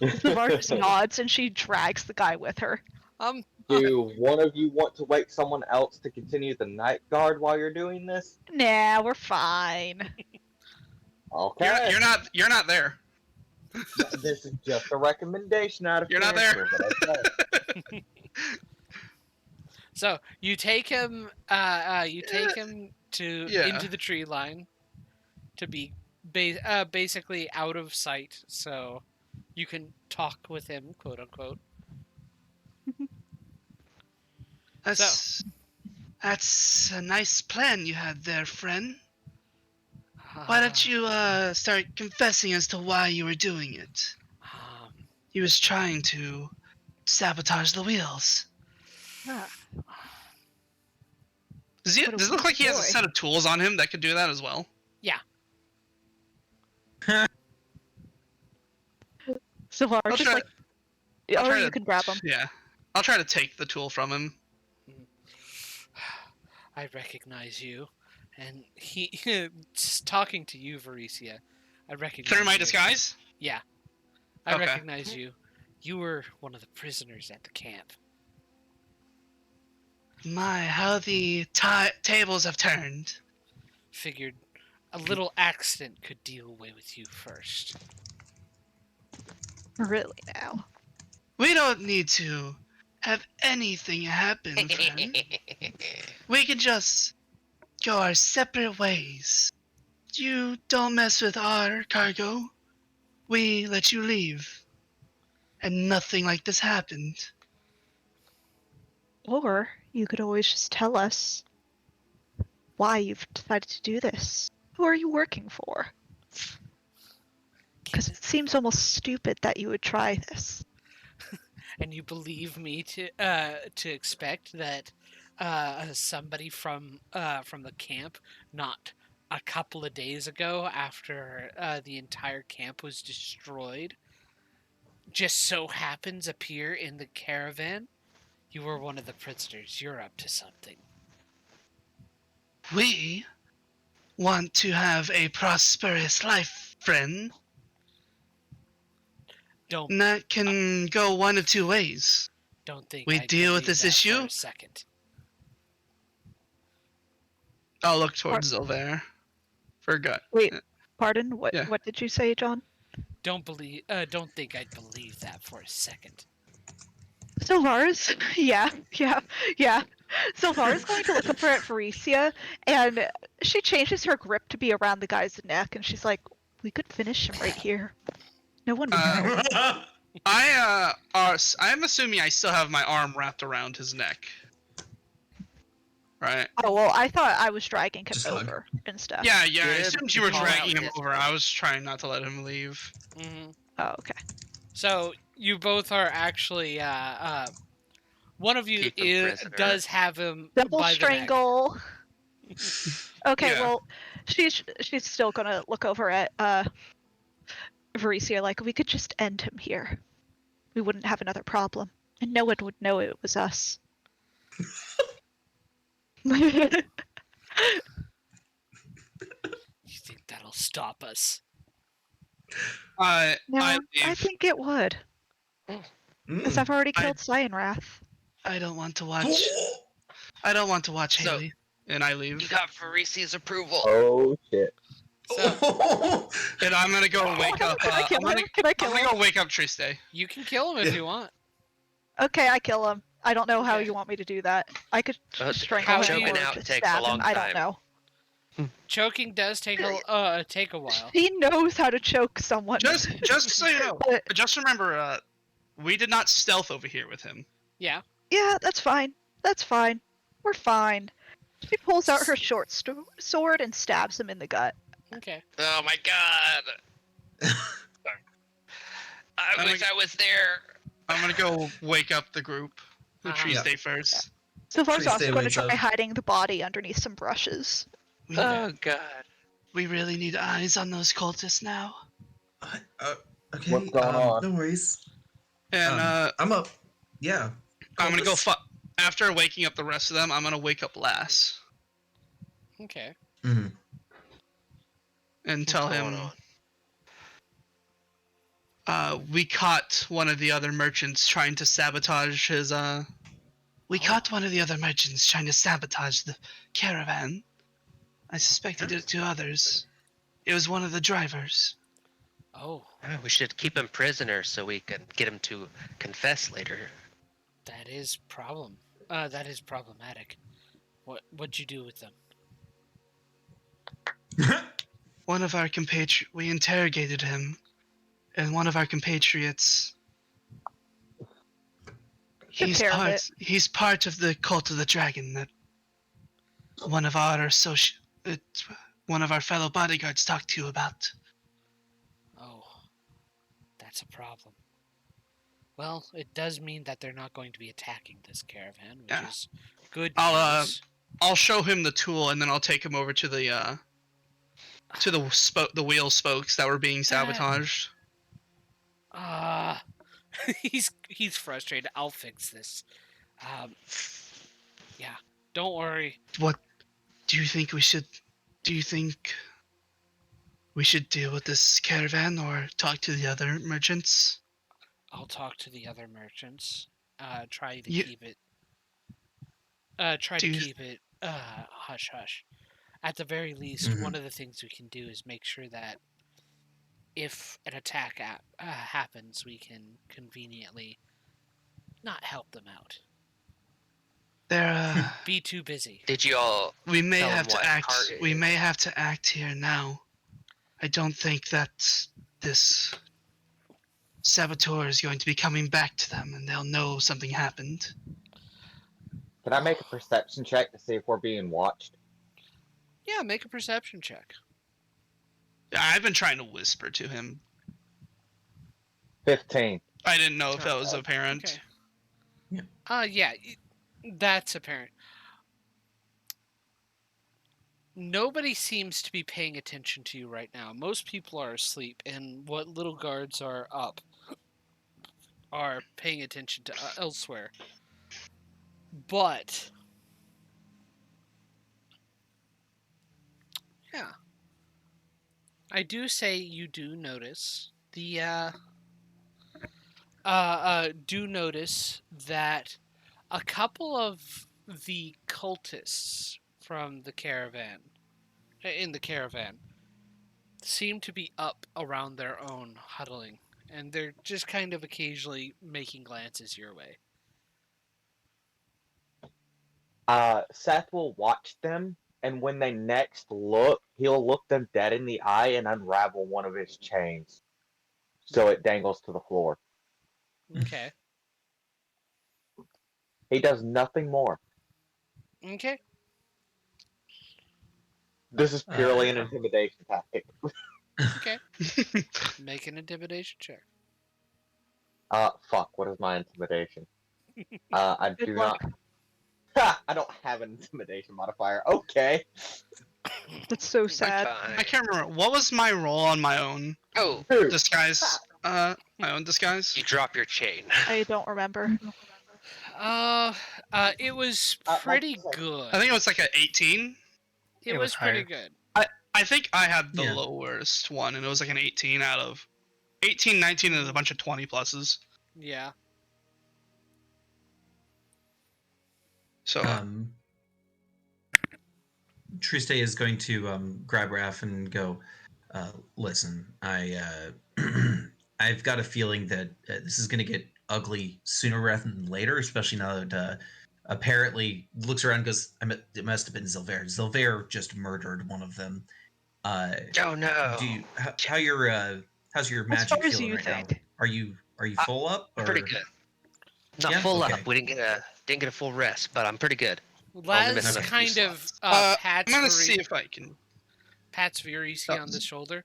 Zilvar just nods, and she drags the guy with her. Do one of you want to wake someone else to continue the night guard while you're doing this? Nah, we're fine. Okay. You're not there. This is just a recommendation out of You're not there. character, but okay. So you take him to Yeah. into the tree line to be basically out of sight, so you can talk with him, quote unquote. That's a nice plan you had there, friend. Why don't you start confessing as to why you were doing it? He was trying to sabotage the wheels. Ah, Does What a it look like he has a boy. set of tools on him that could do that as well? Zilvar I'll just try- like, I'll or try you to- can grab him. Yeah. I'll try to take the tool from him. I recognize you, and he just talking to you, Varicia. I recognize Through my you. disguise? Yeah, I Okay. recognize you. You were one of the prisoners at the camp. My, how the tables have turned. Figured a little accident could deal away with you first. Really now. We don't need to have anything happen, friend. We can just go our separate ways. You don't mess with our cargo. We let you leave. And nothing like this happened. Or you could always just tell us why you've decided to do this. Who are you working for? Because it seems almost stupid that you would try this. And you believe me to expect that somebody from the camp, not a couple of days ago after the entire camp was destroyed, just so happens appear in the caravan? You were one of the prisoners. You're up to something. We want to have a prosperous life, friend. Don't And that can go one of two ways. think we I'd deal with believe this that issue? for a second. I'll look towards Zilver. Forgot. Wait, pardon? What Yeah. What did you say, John? Don't think I'd believe that for a second. Zilvar's? Yeah. Zilvar's going to look over at Varicia, and she changes her grip to be around the guy's neck, and she's like, "We could finish him right here. No one would know." I'm assuming I still have my arm wrapped around his neck. Right? Oh well, I thought I was dragging him Just hug. over and stuff. Yeah, I Good. assumed you were Call dragging out him this over. I was trying not to let him leave. Hmm. Oh, okay. So you both are actually one of you Keep him prisoner. does have him Double by strangle. Okay, Yeah. well, she's still gonna look over at Varicia like, we could just end him here. We wouldn't have another problem, and no one would know it was us. The neck. You think that'll stop us? No, I I leave. think it would, because I've already I- killed Cyanrath. I don't want to watch. I don't want to watch So- Haley. And I leave. You got Varisi's approval. Oh shit. So And I'm gonna go wake up. Can I kill him? Can I kill I'm gonna him? go wake up Triste. you can kill him if you want. Okay, I kill him. I don't know how Okay. you want me to do that. I could strangle how him choking or out just takes a stab him. long I don't time. know. Choking does take a while. He knows how to choke someone. Just so you know, But, just remember, we did not stealth over here with him. Yeah. yeah, that's fine. That's fine. We're fine. She pulls out her short sword and stabs him in the gut. Okay. Oh my god. I wish I was there. I'm gonna go wake up the group. The Uh-huh. Triste first. Sylvar's Triste also going to wakes try up. hiding the body underneath some brushes. Oh god. We really need eyes on those cultists now. Okay. What's going on? No worries. And I'm up. Yeah. I'm gonna go Cultists. after waking up the rest of them. I'm gonna wake up Lass Okay. Mhm. and What's tell going him on? we caught one of the other merchants trying to sabotage his. We caught one of the other merchants trying to sabotage the caravan. I suspect he did it to others. It was one of the drivers. Oh, We should keep him prisoner so we can get him to confess later. that is problematic. What'd you do with them? One of our we interrogated him, and one of our compatriots. Took care of it. He's part of the cult of the dragon that one of our one of our fellow bodyguards talked to you about. Oh, that's a problem. Well, it does mean that they're not going to be attacking this caravan, which Yeah. is good I'll, news. I'll show him the tool, and then I'll take him over to the the wheel spokes that were being sabotaged. He's frustrated. I'll fix this. Yeah, don't worry. What do you think we should? Do you think we should deal with this caravan or talk to the other merchants? I'll talk to the other merchants. Try to You- keep it. Try Do to you- keep it hush hush. At the very least, Mhm. one of the things we can do is make sure that if an attack happens, we can conveniently not help them out. They're Be too busy. Did you all? we may Tell 'em have to what act. part it We is. may have to act here now. I don't think that this saboteur is going to be coming back to them, and they'll know something happened. Can I make a perception check to see if we're being watched? Yeah, make a perception check. I've been trying to whisper to him. 15. I didn't know if that was apparent. Okay. Yeah. Yeah, that's apparent. Nobody seems to be paying attention to you right now. Most people are asleep, and what little guards are up are paying attention to elsewhere. But yeah, I do say you do notice do notice that a couple of the cultists from the caravan, in the caravan, seem to be up around their own, huddling, and they're just kind of occasionally making glances your way. Seth will watch them and when they next look, he'll look them dead in the eye and unravel one of his chains so it dangles to the floor. Okay. He does nothing more. Okay. This is purely an intimidation tactic. Okay. Make an intimidation check. Fuck, what is my intimidation? I Good do luck. not. Ha! I don't have an intimidation modifier. Okay. That's so sad. I can't remember. What was my roll on my own Oh, Dude, disguise? My own disguise? you drop your chain. I don't remember. It was my pretty perception- good. I think it was like an 18. it it was was pretty higher. good. I think I had the Yeah. lowest one, and it was like an 18 out of 18, 19, and a bunch of 20 pluses. Yeah. So Triste is going to grab Raph and go, listen, I've got a feeling that this is going to get ugly sooner rather than later, especially now that apparently looks around and goes, it must have been Zilver. Zilver just murdered one of them. Oh no. How's your As magic far as feeling you right now? think. Are you full up? Or? Pretty good. Not Yeah? full Okay. up. We didn't get a full rest, but I'm pretty good. Laz missing a few kind of slots. I'm pats gonna see if I can. pats Virisi on the Oops. shoulder.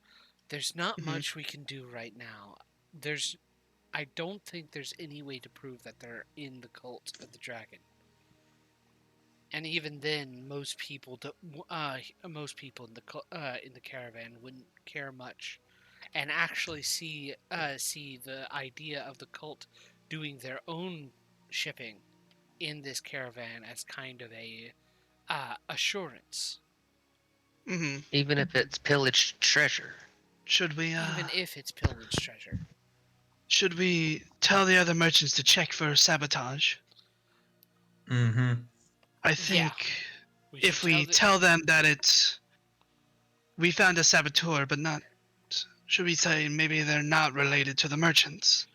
There's not Mhm. much we can do right now. I don't think there's any way to prove that they're in the cult of the dragon. And even then, most people in the caravan wouldn't care much, and actually see the idea of the cult doing their own shipping in this caravan as kind of a assurance, Hmm. Even if it's pillaged treasure. Should we? even if it's pillaged treasure. Should we tell the other merchants to check for sabotage? Mm-hmm. I think if should we tell them that we found a saboteur, but not, should we say maybe they're not related to the merchants?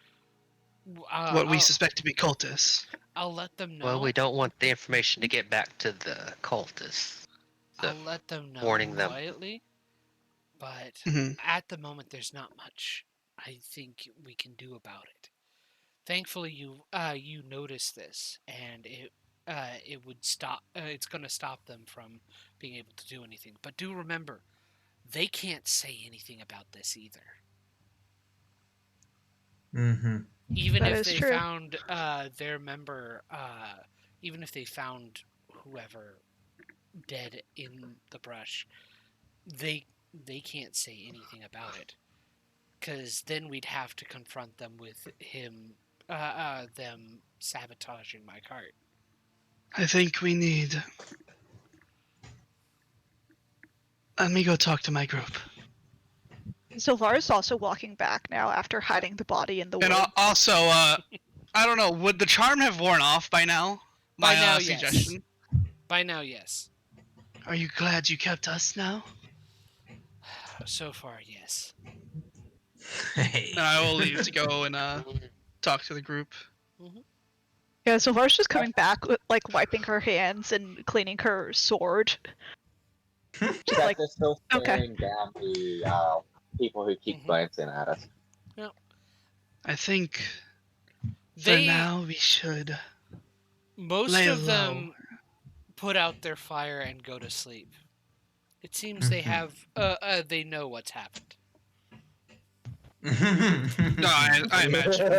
What we suspect to be cultists. I'll let them know. Well, we don't want the information to get back to the cultists. I'll let them know warning them. quietly. But Mhm. at the moment, there's not much I think we can do about it. Thankfully, you noticed this, and it would stop. It's going to stop them from being able to do anything. But do remember, they can't say anything about this either. Mm-hmm. Even That if is they true. found their member, even if they found whoever dead in the brush, they can't say anything about it, because then we'd have to confront them with them sabotaging my cart. I think we need. Let me go talk to my group. Sylvar's also walking back now after hiding the body in the And woods. also, I don't know, would the charm have worn off by now? By My now, suggestion. yes. By now, yes. Are you glad you kept us now? So far, yes. Hey. Then I will leave to go and talk to the group. Yeah, Sylvar's just coming back, like wiping her hands and cleaning her sword. Just like, Seth is still okay. staring down the people who keep glancing at us. I think for They now we should. most lay of low. them put out their fire and go to sleep. It seems they have they know what's happened. No, I imagine.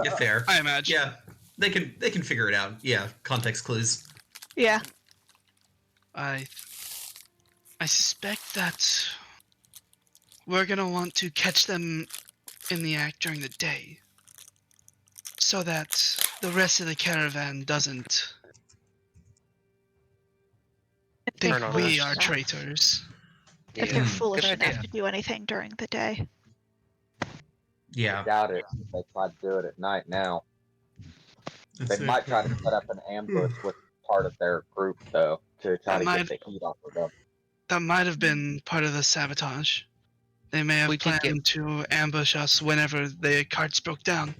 Yeah, fair. I imagine. Yeah, they can figure it out. Yeah, context clues. Yeah. I suspect that we're gonna want to catch them in the act during the day, so that the rest of the caravan doesn't think Turn on we us. are traitors. If Yeah. they're Mm, foolish good enough idea. to do anything during the day. I Yeah, doubt it. They try to do it at night now. They It's might try to set up an ambush with part of their group, though, to try to get the heat off of them. That might have been part of the sabotage. They may have We could planned to ambush us whenever the carts broke down.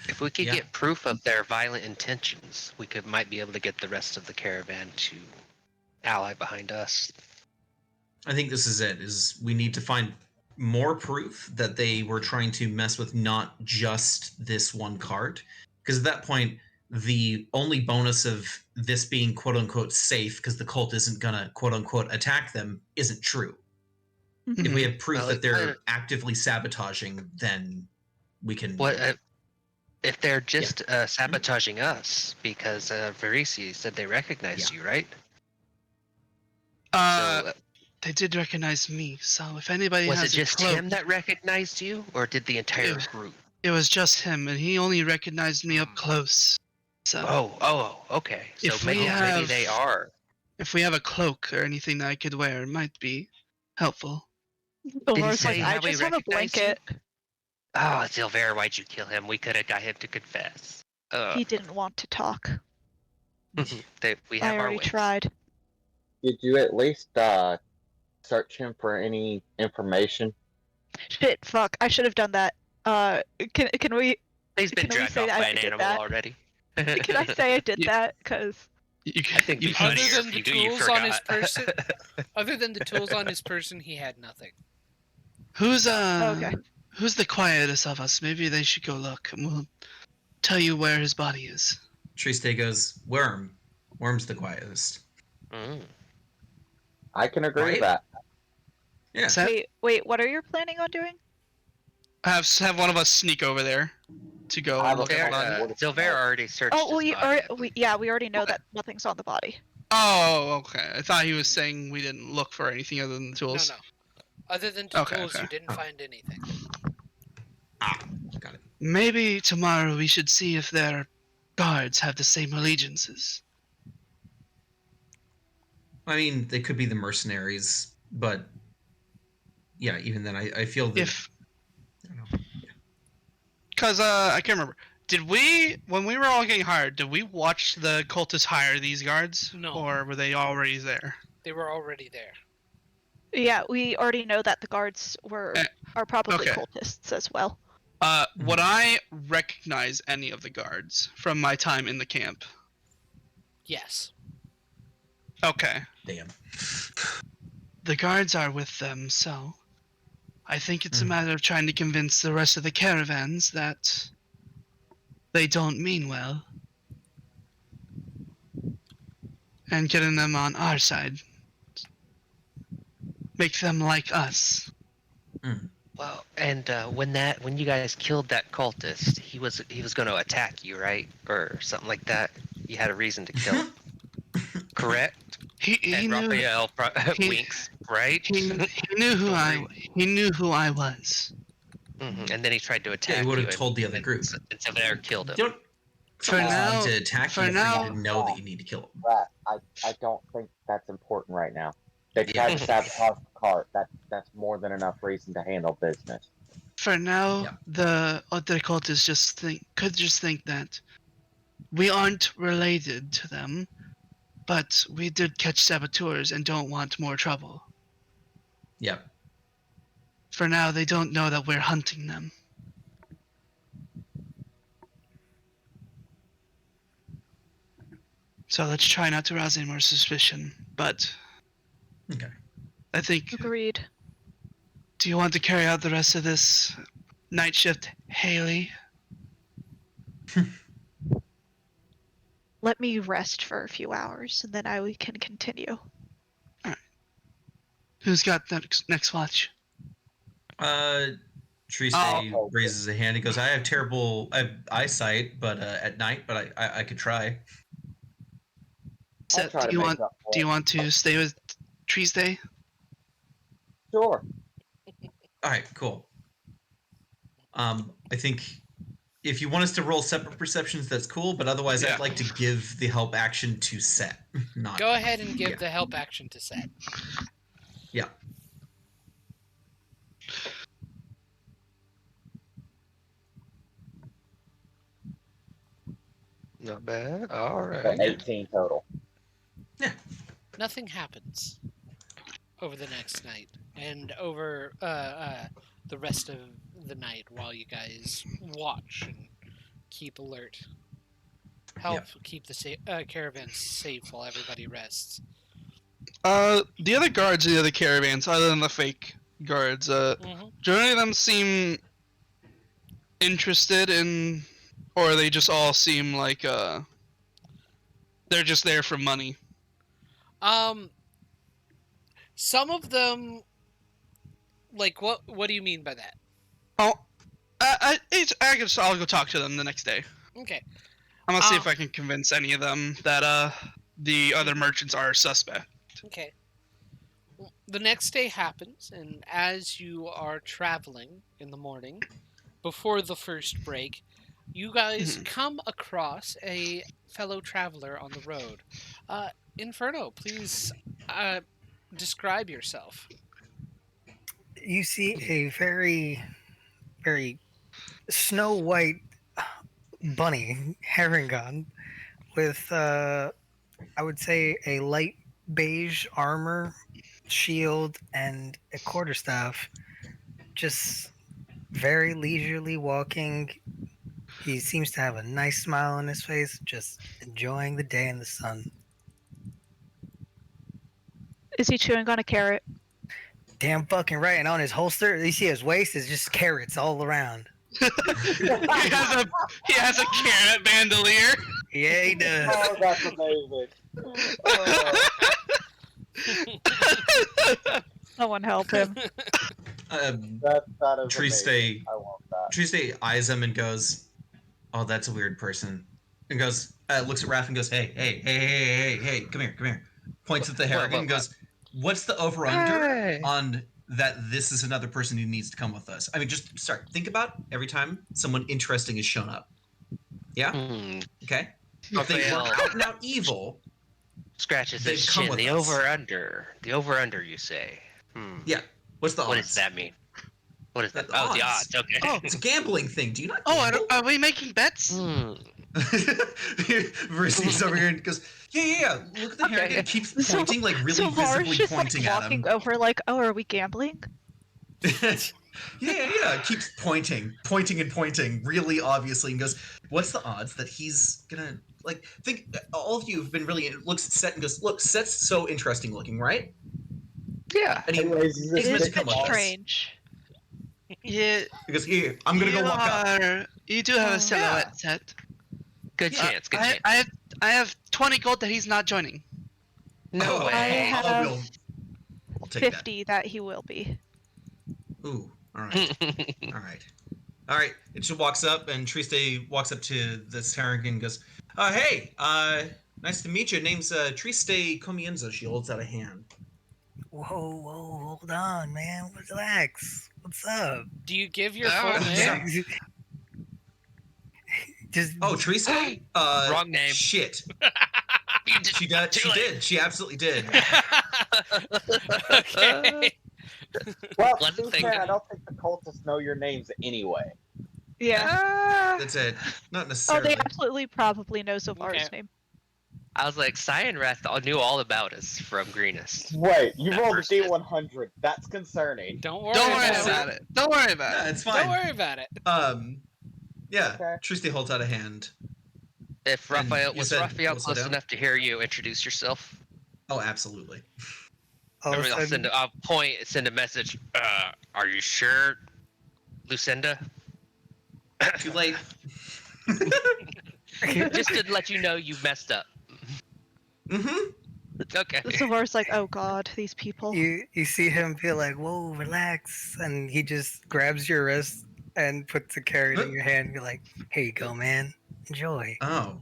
If we could Yeah. get proof of their violent intentions, we might be able to get the rest of the caravan to ally behind us. I think this is it. Is we need to find more proof that they were trying to mess with not just this one card, because at that point, the only bonus of this being quote unquote safe, because the cult isn't gonna quote unquote attack them, isn't true. If we have proof Well, that they're actively sabotaging, then we can. What if they're just sabotaging us? Because Verisi said they recognized you, right? So They did recognize me, so if anybody was has it just a cloak, him that recognized you, or did the entire group? it was just him, and he only recognized me up close. So Okay. So If maybe we they have- are. if we have a cloak or anything that I could wear, it might be helpful. Dolores say like, I how he just have a recognized you? blanket. Oh, Silver, why'd you kill him? We could have got him to confess. He didn't want to talk. We have I our already ways. tried. Did you at least search him for any information? Shit, fuck. I should have done that. Can we He's been Can we dragged say off that by I an did animal that? already. can I say I did that? Because You I think you we could- should. Other than the tools on his forgot. person, other than the tools on his person, he had nothing. Who's Okay. who's the quietest of us? Maybe they should go look, and we'll tell you where his body is. Triste goes, Worm. Worm's the quietest. Mm. I can agree Right? with that. Yeah. Is that- wait, what are you planning on doing? have one of us sneak over there to go I and look have at a the plan. body. Silver already searched Oh, his body. we already know that nothing's on the body. Oh, okay. I thought he was saying we didn't look for anything other than the tools. No. Other than the Okay, tools, okay. you didn't find anything. Got it. Maybe tomorrow we should see if their guards have the same allegiances. I mean, they could be the mercenaries, but yeah, even then, I feel that. If I don't know. Because I can't remember. Did we, when we were all getting hired, did we watch the cultists hire these guards? No. Or were they already there? They were already there. Yeah, we already know that the guards are probably okay. cultists as well. Would I recognize any of the guards from my time in the camp? Yes. Okay. Damn. The guards are with them, so I think it's a Mhm. matter of trying to convince the rest of the caravans that they don't mean well. And getting them on our side. Make them like us. Well, and when you guys killed that cultist, he was going to attack you, right, or something like that. You had a reason to kill him, correct? He And knew Raphael he- winks, right? he knew who I was. And then he tried to attack he would have you, told the other and group. Silver killed him. You don't. For someone's now- going to attack for you if now- you didn't know that you need to kill them. Rat, I don't think that's important right now. They tried to sabotage the cart. That's more than enough reason to handle business. For now, Yeah. the other cultists could just think that we aren't related to them, but we did catch saboteurs and don't want more trouble. Yep. For now, they don't know that we're hunting them. So let's try not to rouse any more suspicion. But Okay. I think, Agreed. do you want to carry out the rest of this night shift, Haley? Let me rest for a few hours, and then we can continue. Who's got next watch? Triste Oh. raises a hand. He goes, "I have terrible eyesight, but at night, but I could try." I'll So, try to make up for do you it. want to stay with Trees Day? Sure. All right, cool. I think if you want us to roll separate perceptions, that's cool. But otherwise, Yeah. I'd like to give the help action to Set. Not. Go ahead and give Yeah. the help action to Set. Yeah. Not bad. All But right. 18 total. Nothing happens over the next night and over the rest of the night while you guys watch and keep alert. Help keep the caravan safe while everybody rests. The other guards in the other caravans, other than the fake guards, Mhm. do any of them seem interested in, or they just all seem like they're just there for money? Some of them, like, what do you mean by that? Oh, I'll go talk to them the next day. Okay. I'm gonna see if I can convince any of them that the other merchants are suspect. Okay. Well, the next day happens, and as you are traveling in the morning, before the first break, you guys come across a fellow traveler on the road. Inferno, please describe yourself. You see a very, very snow white bunny herringon with, I would say, a light beige armor, shield, and a quarterstaff. Just very leisurely walking. He seems to have a nice smile on his face, just enjoying the day in the sun. Is he chewing on a carrot? Damn fucking right. And on his holster, you see his waist is just carrots all around. he has a carrot bandolier. Yeah, he does. Oh, that's amazing. Someone help him. That is Triste, amazing. I want that. Triste eyes him and goes, "Oh, that's a weird person." And goes, looks at Raph and goes, "Hey, come here." Points at the Harrigan and goes, "What's the over/under on that? This is another person who needs to come with us." I mean, just think about every time someone interesting has shown up. Yeah. Okay. If they were out and out evil, Scratches they've his come chin. with The us. over/under. The over/under, you say? Yeah. What's the odds? What does that mean? What is that? The Oh, the odds. odds. Okay. Oh. It's a gambling thing. Do you not? Oh, gamble? are we making bets? Versus over here and goes, yeah. Look at the Harrigan. It keeps pointing, like really so Lars visibly just pointing like at walking him. over like, oh, are we gambling? yeah. It keeps pointing, really obviously, and goes, "What's the odds that he's gonna like?" Think all of you have been really looks at Set and goes, "Look, Set's so interesting looking, right?" Yeah. And he Anyways, It he's meant is to a come bit with us. strange. Yeah. He goes, "Here, I'm gonna go walk up." You do have Oh. a silhouette set. Good Yeah, chance. Good I, chance. I have 20 gold that he's not joining. No Oh, way. I have I'll take 50 that he will be. that. Ooh, all right. All right. And she walks up, and Triste walks up to this Harrigan and goes, "Hey, nice to meet you. Name's Triste Comienza." She holds out a hand. Whoa, hold on, man. Relax. What's up? Do you give your Oh, full name? Just Triste? Wrong name. Shit. You did- She did. too She late. did. She absolutely did. Okay. Well, One to be thing- fair, I don't think the cultists know your names anyway. Yeah. That's it. Not Oh, necessarily. they absolutely probably know Zovar's Okay. name. I was like, Cyanrath knew all about us from Greenest. Wait, you That rolled a person. D100. That's concerning. Don't worry, Don't worry about about it. it. Don't worry about Yeah, it. it's Don't fine. worry about it. Yeah. Okay. Triste holds out a hand. If And Raphael you was said, Raphael "Slow close down?" enough to hear you introduce yourself, Oh, absolutely. all of a I'll sudden, send a message. Are you sure, Lucinda? Too late. Just to let you know you messed up. Mm-hmm. Okay. Zovar's like, oh god, these people. you see him be like, whoa, relax. And he just grabs your wrist and puts a carrot in your hand and be like, here you go, man. Enjoy. Oh.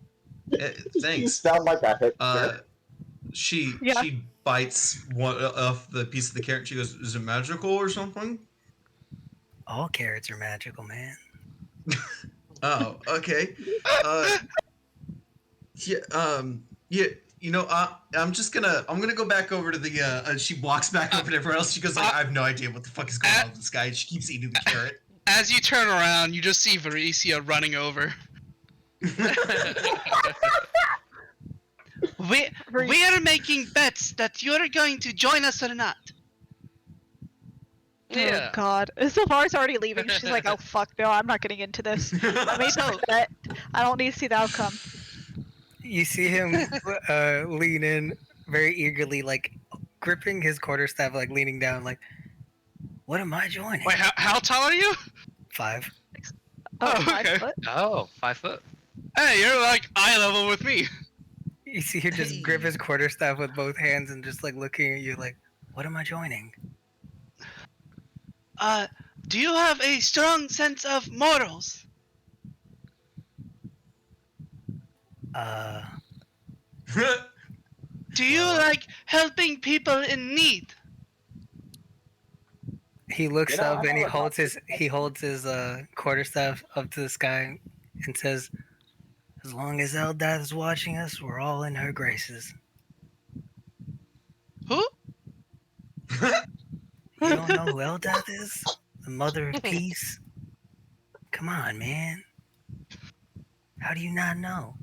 You Thanks. sound like a hipster. She Yeah. she bites one off the piece of the carrot. She goes, "Is it magical or something?" All carrots are magical, man. Oh, okay. Yeah. You know, I'm gonna go back over to the. She walks back over to everyone else. She goes like, "I have no idea what the fuck is going on with this guy." She keeps eating the carrot. As you turn around, you just see Varicia running over. We are making bets that you're going to join us or not. Yeah. Oh god. Zovar's already leaving. She's like, oh fuck no, I'm not getting into this. I made So- a bet. I don't need to see the outcome. You see him lean in very eagerly, like gripping his quarterstaff, like leaning down, like, what am I joining? Wait, how tall are you? 5. Oh, Oh, 5 okay. foot? Oh, 5 foot. Hey, you're like eye level with me. You see him just grip his quarterstaff with both hands and just like looking at you, like, what am I joining? Do you have a strong sense of morals? Do you like helping people in need? He looks You know, up I and he don't know holds his quarterstaff up to the sky and says, "As long as Eldath is watching us, we're all in her graces." Who? You don't know who Eldath is? The mother of peace? Come on, man. How do you not know?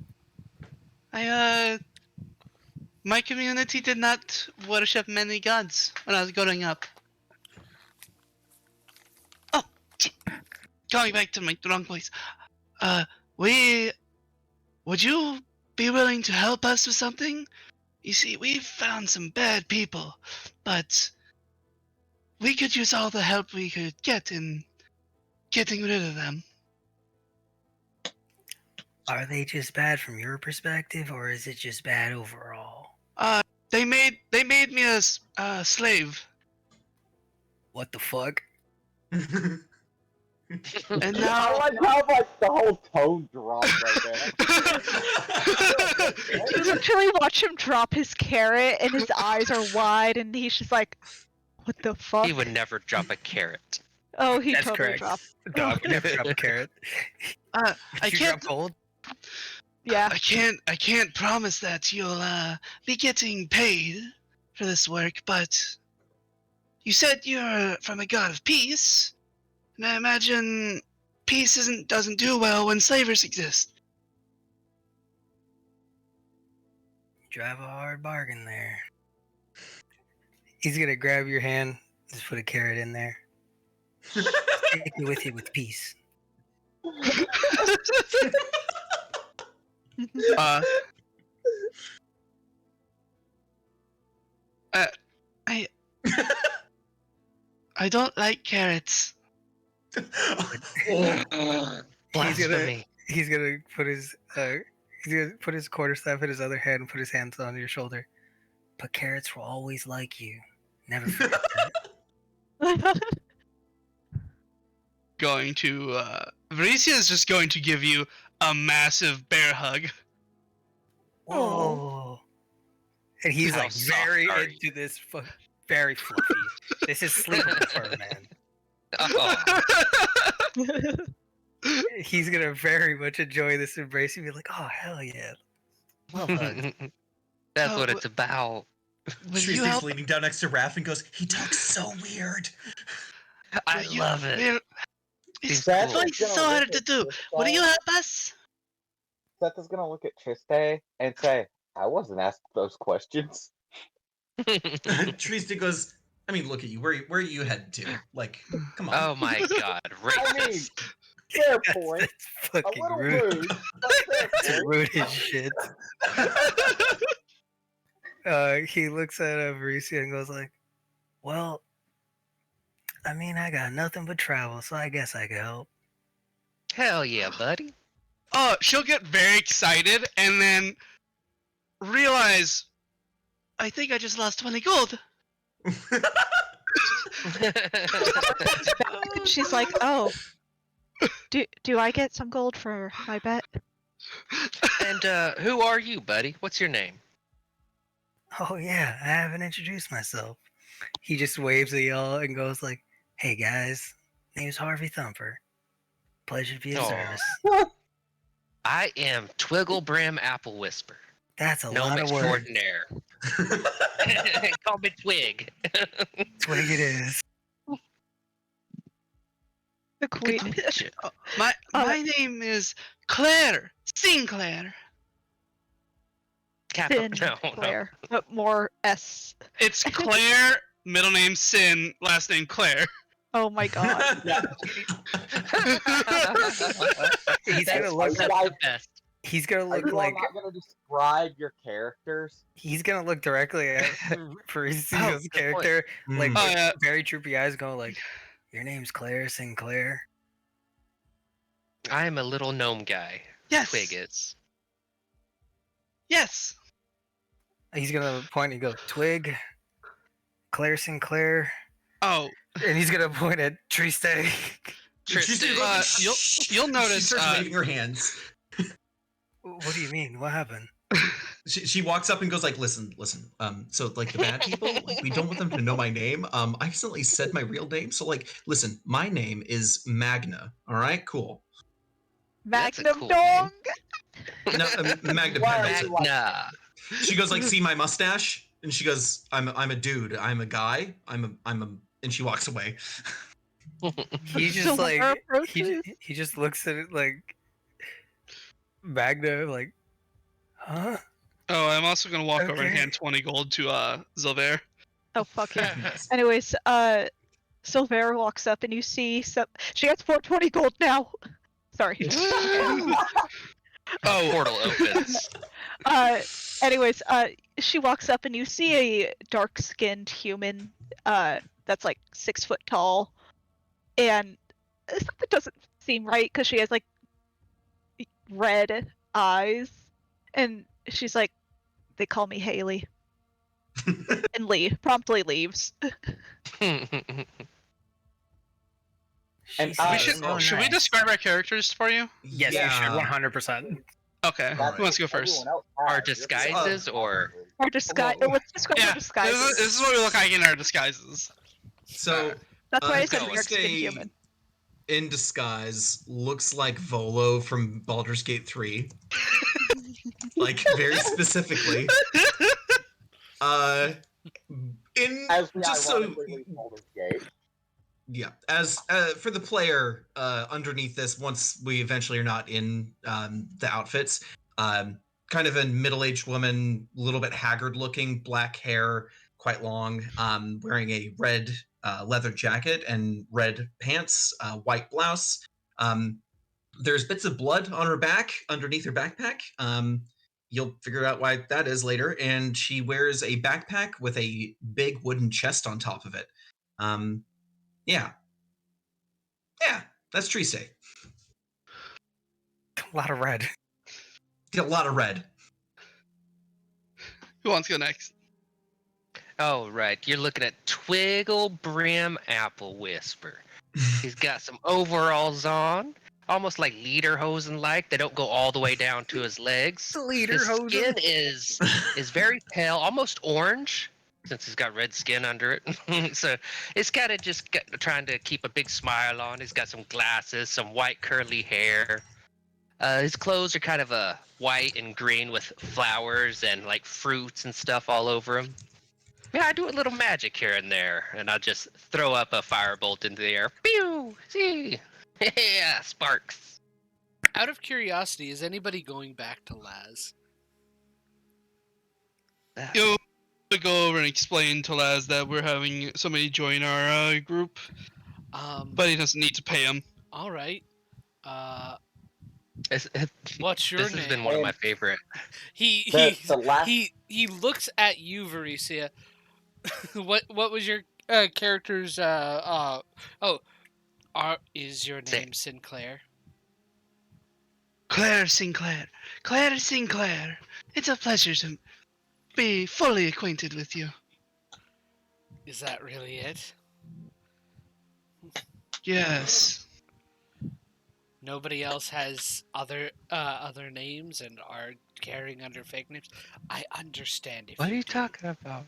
My community did not worship many gods when I was growing up. Oh, going back to my wrong place. Would you be willing to help us with something? You see, we've found some bad people, but we could use all the help we could get in getting rid of them. Are they just bad from your perspective, or is it just bad overall? They made me a slave, What the fuck? and I now like how like the whole tone dropped right there. You literally watch him drop his carrot, and his eyes are wide, and he's just like, "What the fuck?" He would never drop a carrot. Oh, he That's totally correct. dropped. Dog would never drop a carrot. I You can't. drop gold? Yeah. I can't promise that you'll be getting paid for this work, but you said you're from a god of peace, and I imagine peace doesn't do well when slavers exist. Drive a hard bargain there. He's gonna grab your hand, just put a carrot in there. Take me with you with peace. I don't like carrots. Blasphemy. He's gonna put his quarterstaff in his other hand and put his hands on your shoulder. But carrots will always like you. Never forget that. Going to Varicia is just going to give you a massive bear hug. Whoa! And he's How like soft very are into this. Very fluffy. This is sleeping fur, man. Oh, He's gonna very much enjoy this embrace. He'll be like, "Oh hell yeah, love hugs." that's Oh, what it's about. Will you Tristan's help? leaning down next to Raph and goes, "He talks so weird." I love it. It's Seth cool. is so gonna hard look to at do. Will Trista. you help us? Seth is gonna look at Triste and say, "I wasn't asked those questions." Tristan goes, "I mean, look at you. Where are you headed to? Like, come on." Oh my god, I mean, racist. fair That's, point. that's A fucking little rude. rude. But fair That's point. rude as shit. He looks at Varicia and goes like, "Well, I mean, I got nothing but travel, so I guess I can help." Hell yeah, buddy. Oh, she'll get very excited and then realize, I think I just lost 20 gold. And she's like, "Oh, do I get some gold for my bet?" And who are you, buddy? What's your name? Oh yeah, I haven't introduced myself. He just waves at y'all and goes like, "Hey guys, name's Harvey Thumper. Pleasure to be of Aw. service." I am Twigglebrem Apple Whisper. That's a Gnome lot of words. extraordinaire. Call me Twig. Twig it is. The queen. Good to meet you. My name is Claire Sinclair. Sin No. Claire, but more S. It's Claire, middle name Sin, last name Claire. Oh my god. He's That's gonna look the up- best. He's gonna Are look you all like not going to describe your characters? he's gonna look directly at Parisi's good point. character, like Mm. Oh, with yeah. very droopy eyes, going like, "Your name's Claire Sinclair." I am a little gnome guy. Yes. Twig is. Yes. He's gonna point and go, "Twig, Claire Sinclair," Oh, and he's gonna point at Triste. She's Tristan. you'll notice, She starts waving her hands. What do you mean? What happened? She walks up and goes like, listen. So like the bad people, like, we don't want them to know my name. I accidentally said my real name. So like, listen, my name is Magna. All right, cool. That's a Magnum cool dong. No, Magna Why are Pendleton. you like- Magna. She goes like, see my mustache, and she goes, I'm a dude. I'm a guy. I'm a, and she walks away. He just Silver like approaches. he just looks at it like Magna, like, huh? Oh, I'm also gonna walk over and Okay. hand 20 gold to Zilver. Oh fuck yeah. Anyways, Silvera walks up and you see she has 420 gold now. Sorry. Oh, Portal opens. Anyways, she walks up and you see a dark-skinned human that's like 6 foot tall, and something doesn't seem right because she has like red eyes, and she's like, "They call me Haley," and promptly leaves. And, should we describe our characters for you? Yes, you should, 100%. Okay, Alright. who wants to go first? Everyone else Our has. disguises or Or disguise. Whoa. Let's describe Yeah, our disguises. this is what we look like in our disguises. So That's why I let's said go. dark-skinned Stay human. in disguise looks like Volo from Baldur's Gate 3. Like very specifically. In As we just so ironically leave Baldur's Gate. yeah, as for the player underneath this, once we eventually are not in the outfits, kind of a middle-aged woman, a little bit haggard looking, black hair, quite long, wearing a red leather jacket and red pants, white blouse. There's bits of blood on her back underneath her backpack. You'll figure out why that is later. And she wears a backpack with a big wooden chest on top of it. Yeah, that's Triste. A lot of red. Get a lot of red. Who wants to go next? oh right, you're looking at Twiggle Brim Apple Whisper. He's got some overalls on, almost like lederhosen like. They don't go all the way down to his legs. His skin is very pale, almost orange, since he's got red skin under it. So it's kind of just trying to keep a big smile on. He's got some glasses, some white curly hair. His clothes are kind of white and green with flowers and like fruits and stuff all over him. Yeah, I do a little magic here and there, and I'll just throw up a firebolt into the air. Pew! See? Yeah, sparks. Out of curiosity, is anybody going back to Laz? You go over and explain to Laz that we're having somebody join our group, but he doesn't need to pay him. All right. It's- What's your this name? has been one of my favorite. The last He looks at you, Varisia. what was your character's is your Say- name Sinclair? Claire Sinclair. Claire Sinclair. It's a pleasure to be fully acquainted with you. Is that really it? Yes. Nobody else has other names and are carrying under fake names. I understand if What are you talking about?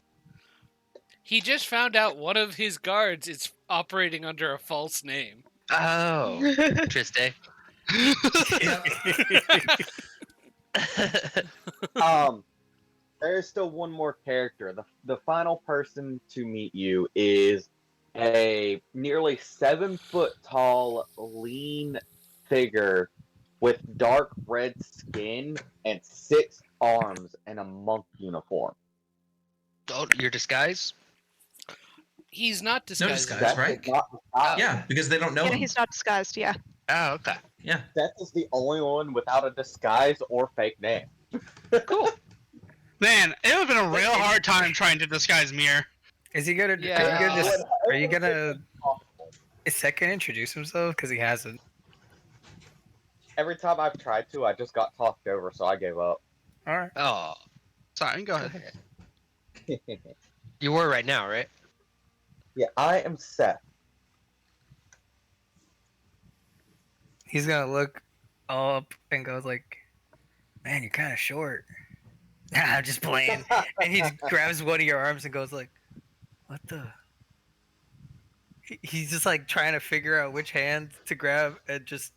he just found out one of his guards is operating under a false name. Oh, Triste. There's still one more character. The final person to meet you is a nearly 7 foot tall, lean figure with dark red skin and 6 arms and a monk uniform. Oh, your disguise? He's not No disguised. disguise, right? Not the style. Yeah, because they don't know Yeah, him. he's not disguised. Yeah. Oh, okay. Yeah. Seth is the only one without a disguise or fake name. Cool. Man, it would have been a real hard time trying to disguise Mir. Is he gonna? Yeah. Are you gonna just? Are you It would've been gonna? impossible. Is Seth gonna introduce himself? Because he hasn't. Every time I've tried to, I just got talked over, so I gave up. All right. Oh, sorry. Go ahead. You were right now, right? Yeah, I am Seth. He's gonna look up and goes like, "Man, you're kind of short." Nah, I'm just playing. And he just grabs one of your arms and goes like, "What the?" He's just like trying to figure out which hand to grab, and just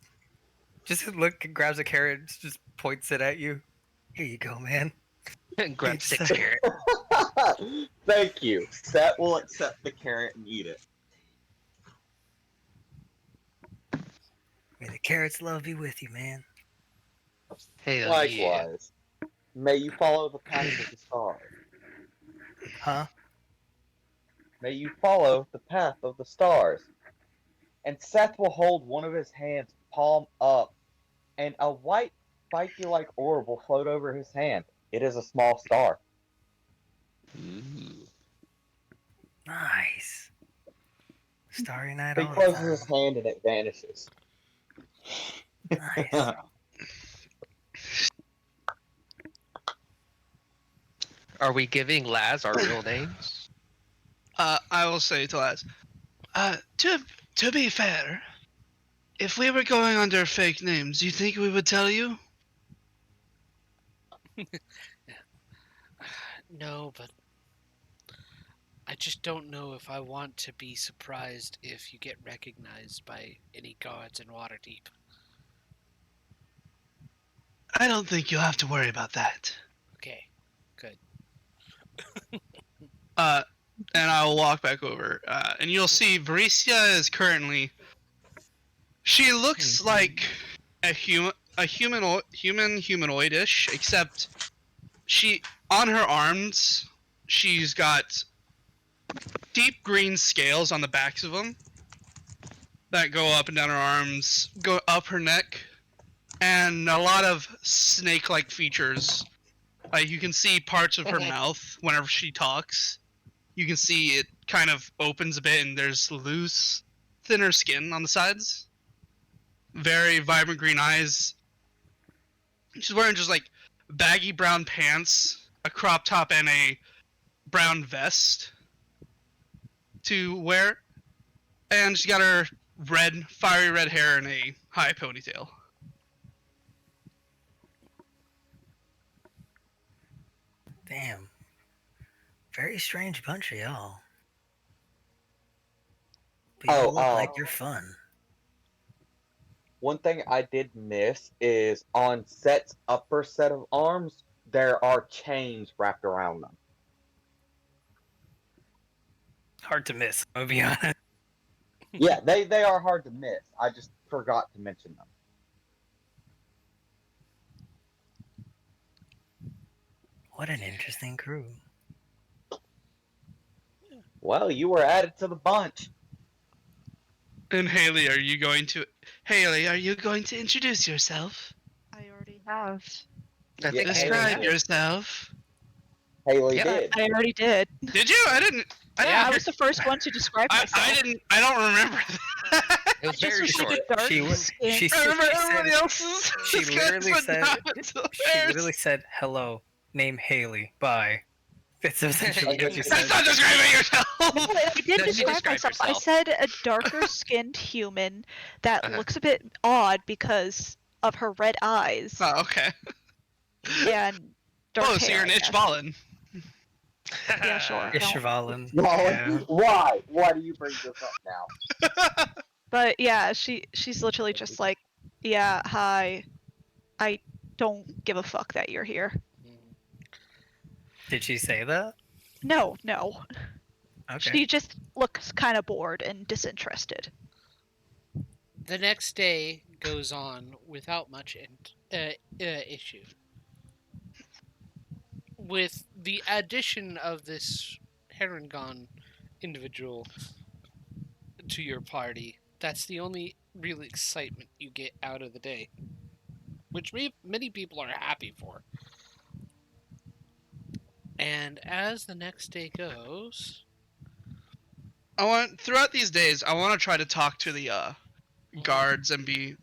look, grabs a carrot, and just points it at you. Here you go, man. Grab It's, 6 carrot. Thank you. Seth will accept the carrot and eat it. May the carrot's love be with you, man. Hey, Likewise. May you follow the path of the stars. Huh? May you follow the path of the stars. And Seth will hold one of his hands palm up, and a white, spiky-like orb will float over his hand. It is a small star. Nice. Starry night He all the closes time. his hand and it vanishes. Nice. Are we giving Laz our real names? I will say to Laz, to be fair, if we were going under fake names, do you think we would tell you? No, but I just don't know if I want to be surprised if you get recognized by any guards in Waterdeep. I don't think you'll have to worry about that. Okay, good. And I will walk back over, and you'll see Borislav is currently. She looks like a humanoidish, except on her arms, she's got deep green scales on the backs of them that go up and down her arms, go up her neck, and a lot of snake-like features. Like you can see parts of her mouth whenever she talks. You can see it kind of opens a bit, and there's loose, thinner skin on the sides. Very vibrant green eyes. She's wearing just like baggy brown pants, a crop top, and a brown vest to wear. And she's got her fiery red hair and a high ponytail. Damn. Very strange bunch of y'all. But you look like you're fun. One thing I did miss is on Set's upper set of arms, there are chains wrapped around them. Hard to miss, I'll be honest. Yeah, they are hard to miss. I just forgot to mention them. What an interesting crew. Well, you were added to the bunch. And Haley, are you going to introduce yourself? I already have. I think Yeah, Describe Haley. yourself. Haley Yeah. did. I already did. Did you? I didn't. Yeah, I was the first one to describe myself. I don't remember that. It was Just very was like short. a dark She was- skin. she I remember said- everybody else's. she literally said- She literally said. said, "Hello, name Haley. Bye." That's essentially what she That's said. not describing yourself. No, I did No, you describe describe myself. I yourself. said a darker skinned human that Uh-huh. looks a bit odd because of her red eyes Oh, okay. and dark Oh, hair. so you're an I guess. Ishvalan. Yeah, sure. Ishvalan. Why? Why? Why do you bring this up now? But yeah, she's literally just like, yeah, hi. I don't give a fuck that you're here. Did she say that? No. Okay. She just looks kind of bored and disinterested. The next day goes on without much issue. With the addition of this Herongon individual to your party, that's the only real excitement you get out of the day, which many people are happy for. And as the next day goes, throughout these days, I want to try to talk to the guards and be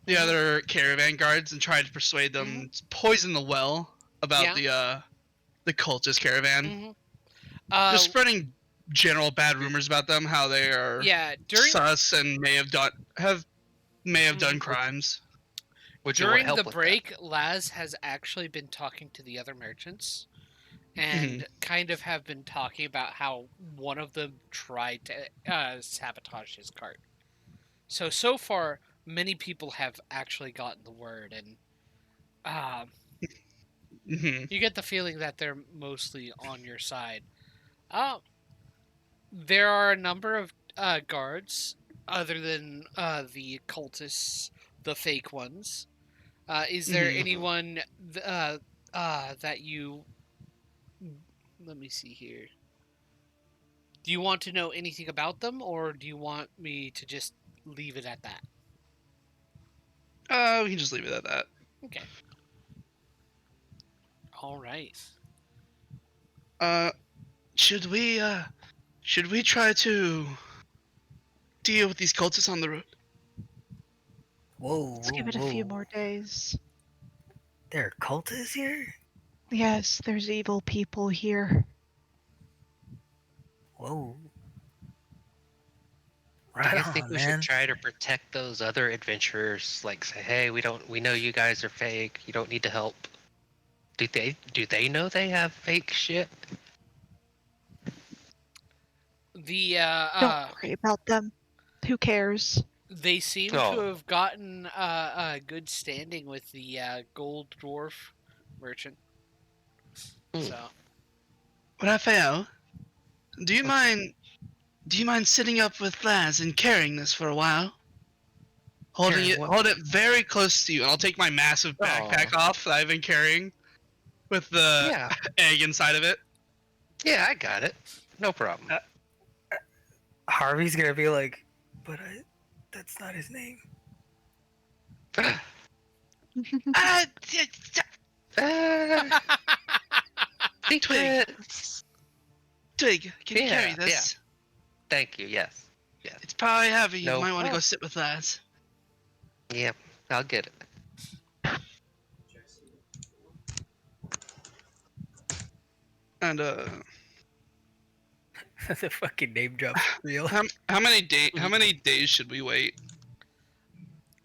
the other caravan guards and try to persuade them to poison the well about the cultist caravan. Just spreading general bad rumors about them, how they are sus and may have done crimes. During the break, Laz has actually been talking to the other merchants and kind of have been talking about how one of them tried to sabotage his cart. So far, many people have actually gotten the word, and you get the feeling that they're mostly on your side. There are a number of guards, other than the cultists, the fake ones. Is there anyone that you... Let me see here. Do you want to know anything about them, or do you want me to just leave it at that? We can just leave it at that. Okay. All right. Should we try to deal with these cultists on the road? Whoa, Let's give it a few more days. There are cultists here? Yes, there's evil people here. Whoa. Do you think we should try to protect those other adventurers? Like say, hey, we know you guys are fake. You don't need to help. Do they know they have fake shit? Don't worry about them. Who cares? They seem to have gotten a good standing with the gold dwarf merchant. So, Raphael, do you mind sitting up with Laz and carrying this for a while? Hold it very close to you, and I'll take my massive backpack off that I've been carrying with the egg inside of it. Yeah, I got it. No problem. Harvey's gonna be like, but that's not his name. Twig, can you carry this? Yeah. Thank you, yes. It's probably heavy. You might want to go sit with Laz. Yep, I'll get it. And the fucking name drop real. How many days should we wait?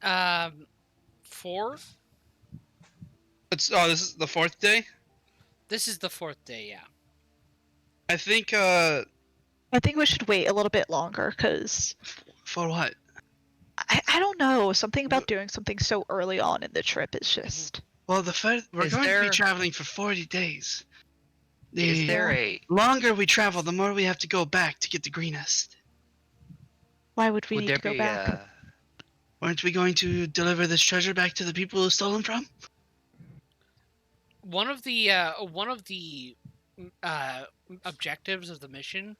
4. This is the 4th day? This is the 4th day, yeah. I think we should wait a little bit longer, because... For what? I don't know. Something about doing something so early on in the trip is just... Well, we're going to be traveling for 40 days. Is there a... longer we travel, the more we have to go back to get the greenest. Why would we need to go back? Weren't we going to deliver this treasure back to the people who stole them from? One of the objectives of the mission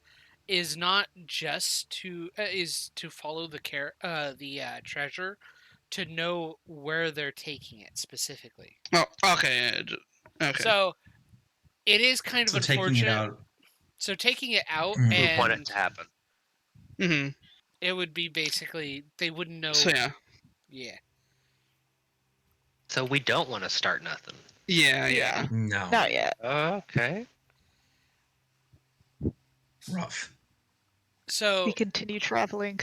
is not just to follow the treasure, to know where they're taking it specifically. Oh, okay. Okay. So it is kind of unfortunate. Taking it out. So taking it out We and want it to happen. Mm-hmm. It would be basically they wouldn't know. So yeah. Yeah. So we don't want to start nothing. Yeah. No. Not yet. Okay. Rough. So we continue traveling.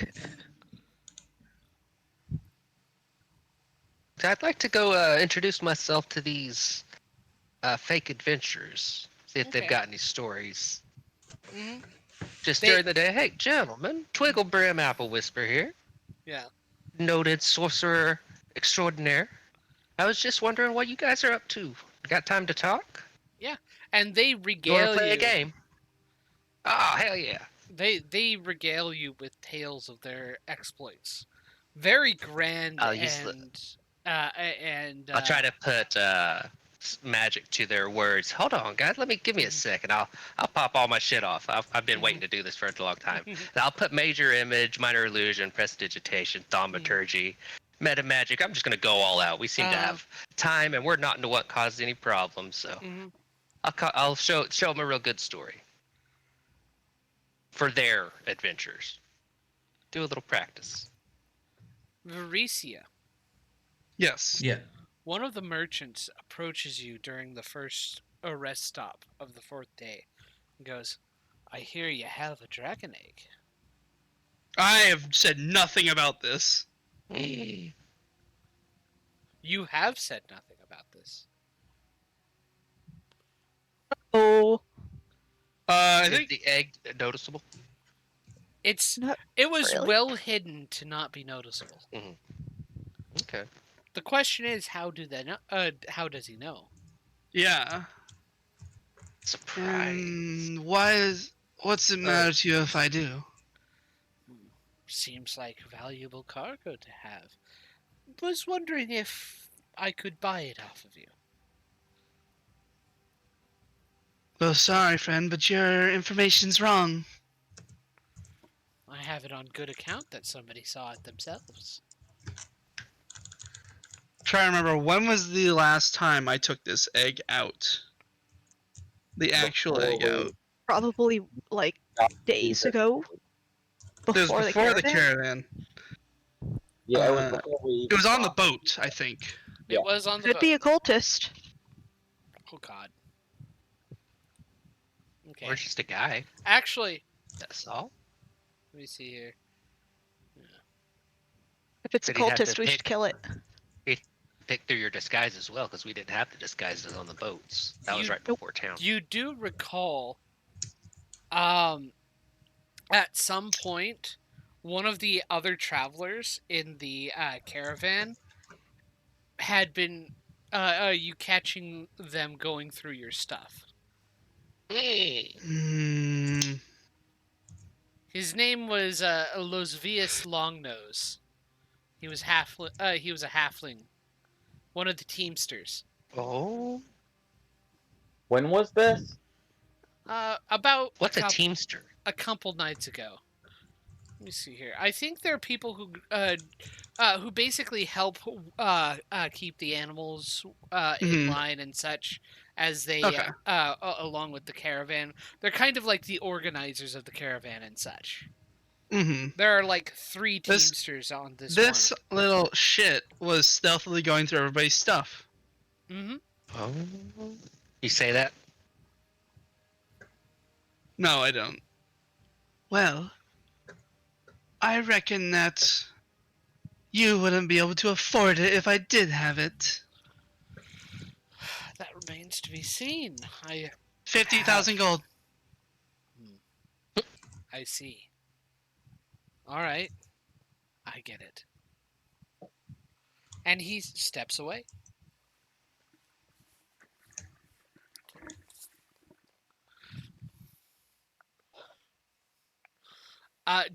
I'd like to go introduce myself to these fake adventurers. See if they've got any stories. Mm-hmm. Just during the day. Hey, gentlemen, Twiggleberry Apple Whisper here. Yeah. Noted sorcerer extraordinaire. I was just wondering what you guys are up to. Got time to talk? Yeah, and they regale you. Want to play a game? Oh, hell yeah. They regale you with tales of their exploits. Very grand and I'll try to put magic to their words. Hold on, guys. Give me a second. I'll pop all my shit off. I've been waiting to do this for a long time. And I'll put major image, minor illusion, prestidigitation, thaumaturgy, meta magic. I'm just gonna go all out. We seem to have time, and we're not into what causes any problems. So I'll show them a real good story for their adventures. Do a little practice. Varicia, Yes. Yeah. one of the merchants approaches you during the first rest stop of the 4th day and goes, I hear you have a dragon egg. I have said nothing about this. You have said nothing about this. Oh, I Is think the egg noticeable? not It was really. well hidden to not be noticeable. Okay. The question is, how do they know? How does he know? yeah. Surprise. What's it matter to you if I do? Seems like valuable cargo to have. Was wondering if I could buy it off of you. Well, sorry, friend, but your information's wrong. I have it on good account that somebody saw it themselves. Try to remember, when was the last time I took this egg out? The actual egg out. Probably like days ago. It was Before before the caravan. Yeah, it was Uh, before we. It was on the boat, I think. Yeah. It was on the Could boat. be a cultist. Oh God. Okay. Or just a guy. Actually, That's all. let me see here. If it's a Did he have cultist, to we pick- should kill it. Pick through your disguise as well, because we didn't have the disguises on the boats. That was You- right before town. You do recall, at some point, one of the other travelers in the caravan had been you catching them going through your stuff. Hmm. His name was Losvius Longnose. He was he was a halfling, one of the teamsters. Oh, When was this? About what's a teamster? a couple nights ago. Let me see here. I think there are people who basically help keep the animals in Mhm. line and such as they Okay. along with the caravan. They're kind of like the organizers of the caravan and such. Mm-hmm. There are like 3 This- teamsters on this This little shit was stealthily going through everybody's stuff. one. Oh, you say that? No, I don't. Well, I reckon that you wouldn't be able to afford it if I did have it. That remains to be seen. 50,000 gold. I see. All right. I get it. And he steps away.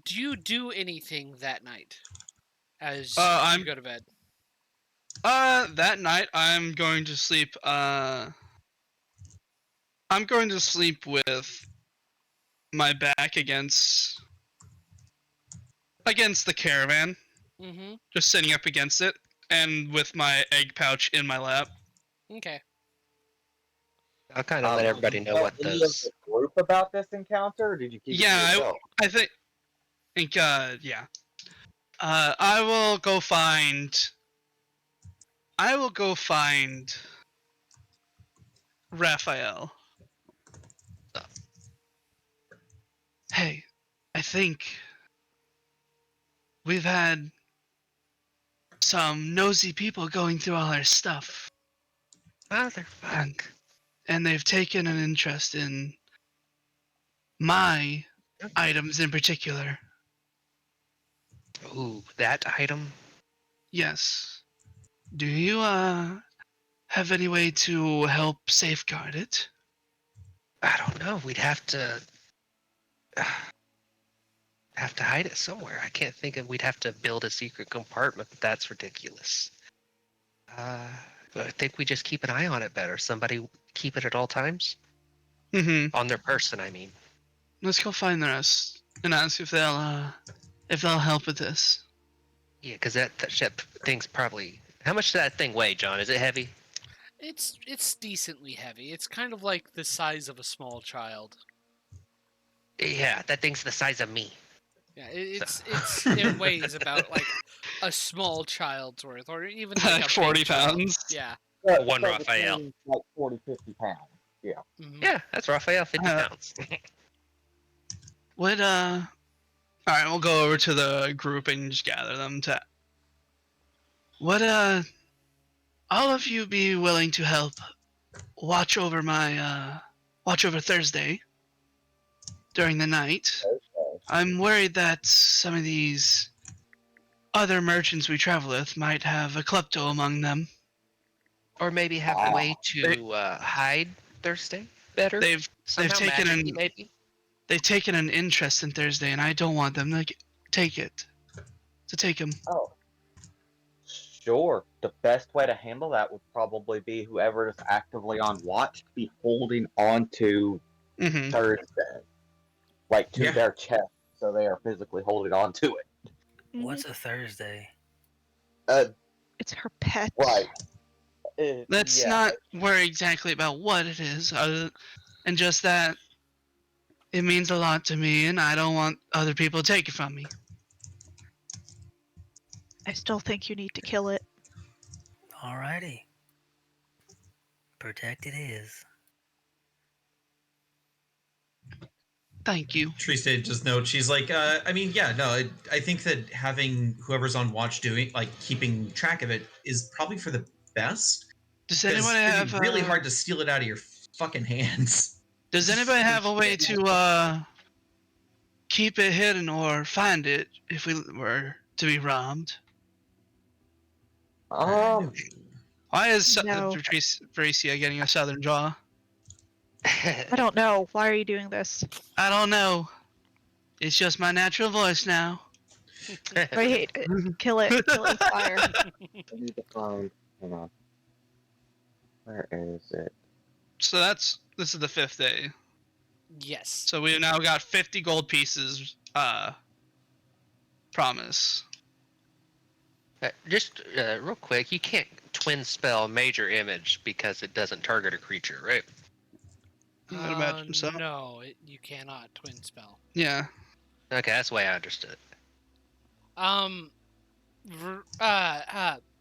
Do you do anything that night as I'm- you go to bed? That night I'm going to sleep, I'm going to sleep with my back against the caravan, Mm-hmm. just sitting up against it, and with my egg pouch in my lap. Okay. I'll kind of let everybody know what Any of those. the group about this encounter, or did you keep it to Yeah, yourself? I think, yeah. I will go find Raphael. Hey, I think we've had some nosy people going through all our stuff, Motherfuck. and they've taken an interest in my items in particular. Ooh, that item. Yes. Do you have any way to help safeguard it? I don't know. We'd have to hide it somewhere. I can't think of. We'd have to build a secret compartment, but that's ridiculous. I think we just keep an eye on it better. Somebody keep it at all times. Mm-hmm. On their person, I mean. Let's go find the rest and ask if they'll help with this. Yeah, because that ship thing's probably... How much does that thing weigh, John? Is it heavy? It's decently heavy. It's kind of like the size of a small child. Yeah, that thing's the size of me. Yeah, it weighs about like a small child's worth, or even like Like a 40 big child. pounds? Yeah. One Raphael. between, like 40, 50 pounds. Yeah. Mhm. Yeah, that's Raphael, 50 pounds. What, Alright, we'll go over to the group and just gather them to... Would, all of you be willing to help watch over Thursday during the night? I'm worried that some of these other merchants we travel with might have a klepto among them. Or maybe have a way to hide Thursday better? They've Somehow taken magically, maybe? They've taken an interest in Thursday, and I don't want them to take it. To take him. Oh. Sure. The best way to handle that would probably be whoever is actively on watch be holding on to Mm-hmm. Thursday. Like to their chest, so they are physically holding on to it. What's a Thursday? It's her pet. Right. Let's not worry exactly about what it is, and just that it means a lot to me, and I don't want other people to take it from me. I still think you need to kill it. Alrighty. Protect it is. Thank you. Trista just notes, she's like, I mean, yeah, no, I think that having whoever's on watch keeping track of it is probably for the best. Does 'cause anyone it'd have be really hard to steal it out of your fucking hands. Does anybody have a way to keep it hidden or find it if we were to be robbed? Why is No. Varicia getting a southern draw? I don't know. Why are you doing this? I don't know. It's just my natural voice now. Wait, kill it. Kill it with fire. I need to find. Hang on. Where is it? So this is the 5th day. Yes. So we've now got 50 gold pieces. Promise. Just real quick, you can't twin spell major image because it doesn't target a creature, right? I'd imagine so. No, you cannot twin spell. Yeah. Okay, that's the way I understood it.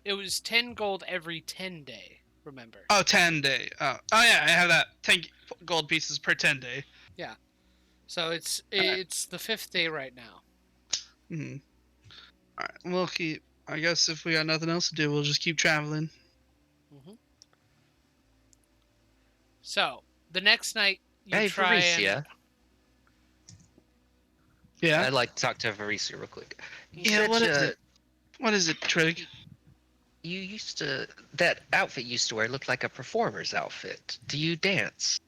It was 10 gold every 10 day. Remember? Oh, 10 day. Oh yeah, I have that. 10 gold pieces per 10 day. Yeah. So it's the 5th day right now. Hmm. All right, we'll keep. I guess if we got nothing else to do, we'll just keep traveling. Mm-hmm. So the next night you Hey, try Varicia. and... Yeah. I'd like to talk to Varicia real quick. Yeah. What is it? What is it, Trig? You used to... That outfit you used to wear looked like a performer's outfit. Do you dance?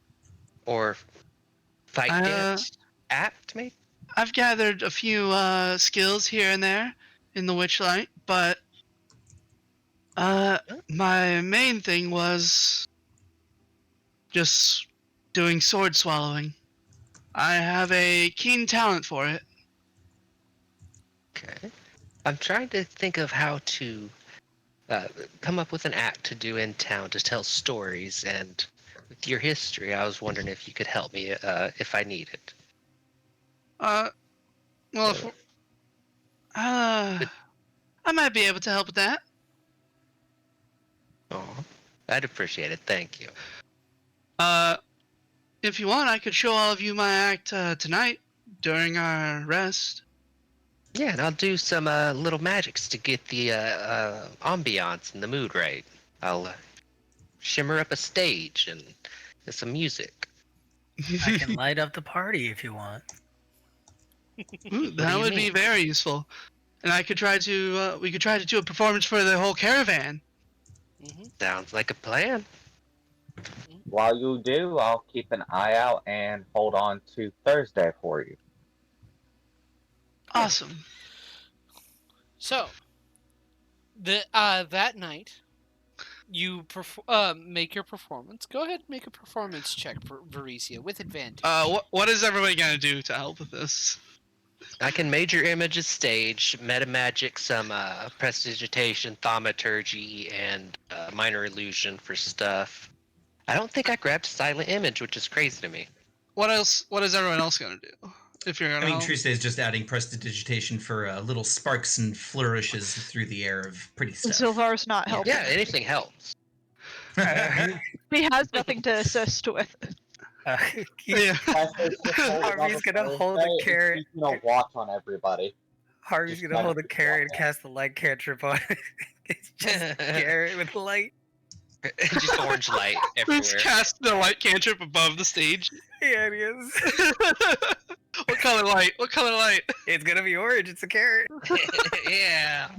Or fight dance? Act, maybe? I've gathered a few skills here and there in the Witchlight, but my main thing was just doing sword swallowing. I have a keen talent for it. Okay. I'm trying to think of how to come up with an act to do in town to tell stories, and with your history, I was wondering if you could help me if I need it. Well, if, I might be able to help with that. Oh, I'd appreciate it. Thank you. If you want, I could show all of you my act tonight during our rest. Yeah, and I'll do some little magics to get the ambiance and the mood right. I'll shimmer up a stage and some music. I can light up the party if you want. Ooh, do that you would be mean? very useful. And I could try to, we could try to do a performance for the whole caravan. Mm-hmm. Sounds like a plan. While you do, I'll keep an eye out and hold on to Thursday for you. Awesome. So, that night, make your performance. Go ahead and make a performance check for Varisia with advantage. What is everybody gonna do to help with this? I can major image a stage, meta magic, some prestidigitation, thaumaturgy, and minor illusion for stuff. I don't think I grabbed silent image, which is crazy to me. What else? What is everyone else gonna do? If you're gonna I mean, help? Triste is just adding prestidigitation for little sparks and flourishes through the air of pretty stuff. Zilvar's not helping. Yeah, anything helps. He has nothing to assist with. Yeah. Harvey's gonna hold a carrot. He's gonna watch on everybody. Harvey's gonna hold a carrot and cast the light cantrip on it. It's just carrot with light. Just orange light Let's everywhere. cast the light cantrip above the stage. Yeah, it is. What color light? What color light? It's gonna be orange. It's a carrot. Yeah.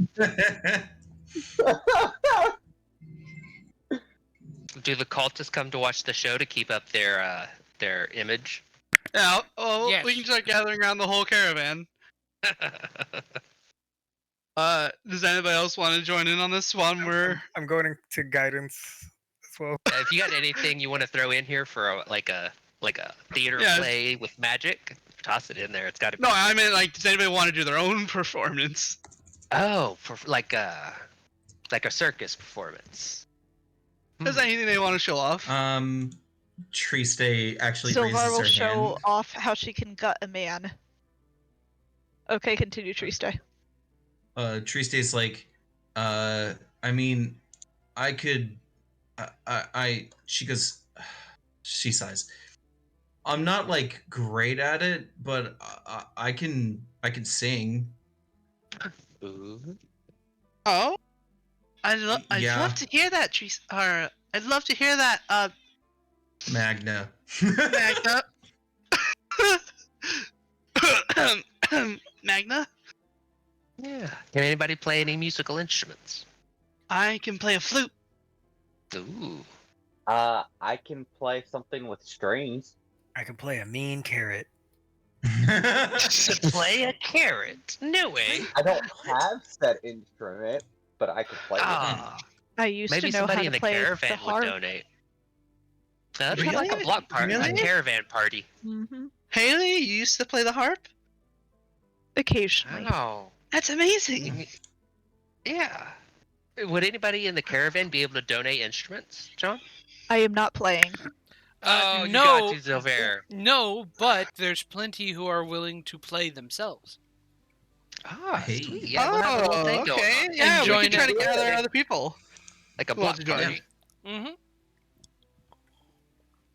Do the cultists come to watch the show to keep up their image? Yeah. Oh, Yes. we can start gathering around the whole caravan. Does anybody else want to join in on this one? I'm going to guidance as well. If you got anything you want to throw in here for like a theater Yeah. play with magic, toss it in there. It's got to be. No, I mean, like, does anybody want to do their own performance? Oh, for like a circus performance. Is there anything they want to show off? Triste actually Silvar raises will her show hand. off how she can gut a man. Okay, continue, Triste. Triste's like, I mean, I could, she goes, she sighs. I'm not like great at it, but I can sing. Ooh. Oh, I'd Yeah. love to hear that, I'd love to hear that, Magna. Magna. Magna? Yeah. Can anybody play any musical instruments? I can play a flute. Ooh. I can play something with strings. I can play a mean carrot. To play a carrot? No way. I don't have said instrument, but I can play it. Ah, I used maybe to know how somebody to in the play caravan the would harp. donate. That'd be like a Really? block party, a Really? caravan party. Mm-hmm. Haley, you used to play the harp? Occasionally. Oh. That's amazing. Yeah. Would anybody in the caravan be able to donate instruments, John? I am not playing. Oh, no. you got to, Zilver. No, but there's plenty who are willing to play themselves. Ah, Hey. sweet. Yeah, we'll have a little thing going okay. on. Yeah, we join can try to it. gather other people. Like a Who wants block to join? party. Mm-hmm.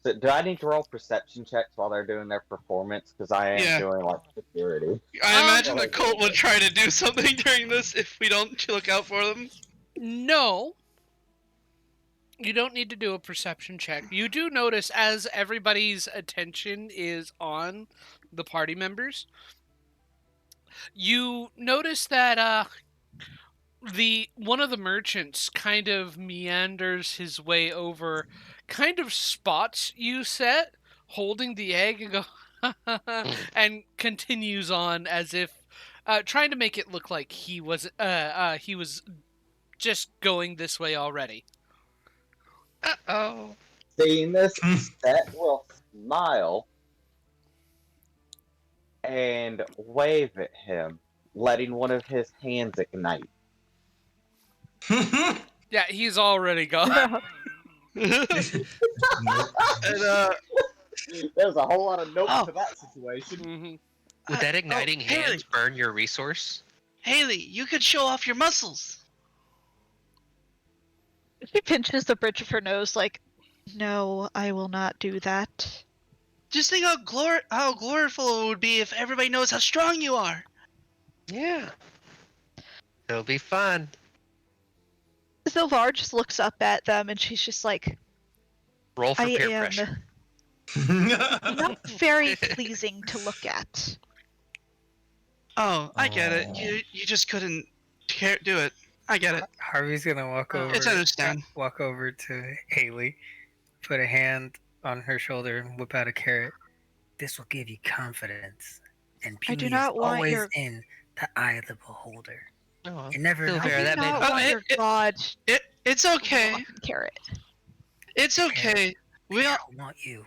So, do I need to roll perception checks while they're doing their performance? Because I am Yeah. doing like security. I imagine the cult would try to do something during this if we don't look out for them. No. You don't need to do a perception check. You do notice as everybody's attention is on the party members, you notice that one of the merchants kind of meanders his way over, kind of spots you set holding the egg and and continues on as if trying to make it look like he was just going this way already. Uh-oh. Seeing this, Set will smile and wave at him, letting one of his hands ignite. Yeah, he's already gone. And, There's a whole lot of notes Oh. to that situation. Mhm. Would that igniting Haley. hands burn your resource? Haley, you could show off your muscles. She pinches the bridge of her nose like, no, I will not do that. Just think how gloriful it would be if everybody knows how strong you are. Yeah. It'll be fun. Silvar just looks up at them and she's just like, Roll for I peer am pressure. not very pleasing to look at. Oh, I get it. Aw. You just couldn't do it. I get it. Harvey's gonna walk over. It's understand. Walk over to Haley, put a hand on her shoulder, and whip out a carrot. This will give you confidence, and I do beauty not is want always your- in the eye of the beholder. Oh, You never Feel know. fair, I do that made not Oh, want your god. It's okay. Fucking carrot. It's okay. We all, Carol, not you.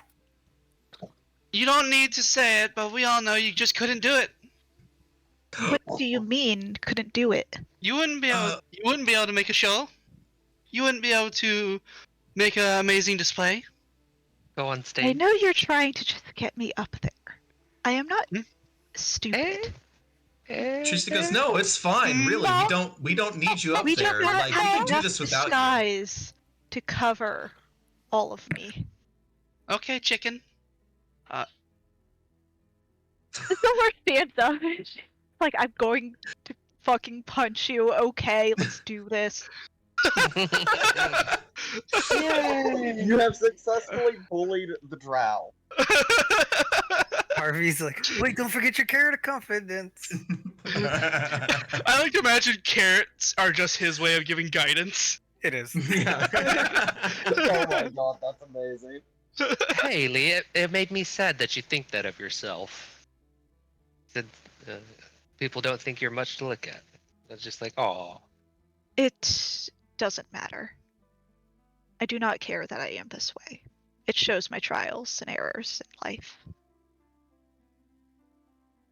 you don't need to say it, but we all know you just couldn't do it. What do you mean couldn't do it? You wouldn't be able. You wouldn't be able to make a show. You wouldn't be able to make an amazing display. Go on I stage. know you're trying to just get me up there. I am not Hmm? stupid. Trista goes, "No, it's fine. Really, we don't need you up We there. do not Like we can have do enough this without you." disguise to cover all of me. Okay, chicken. Silver stands up. She's like, I'm going to fucking punch you. Okay, let's do this. You have successfully bullied the drow. Harvey's like, wait, don't forget your carrot of confidence. I like to imagine carrots are just his way of giving guidance. It is. Yeah. Oh my god, that's amazing. Hey, Lee, it made me sad that you think that of yourself. That people don't think you're much to look at. It's just like, oh. It doesn't matter. I do not care that I am this way. It shows my trials and errors in life.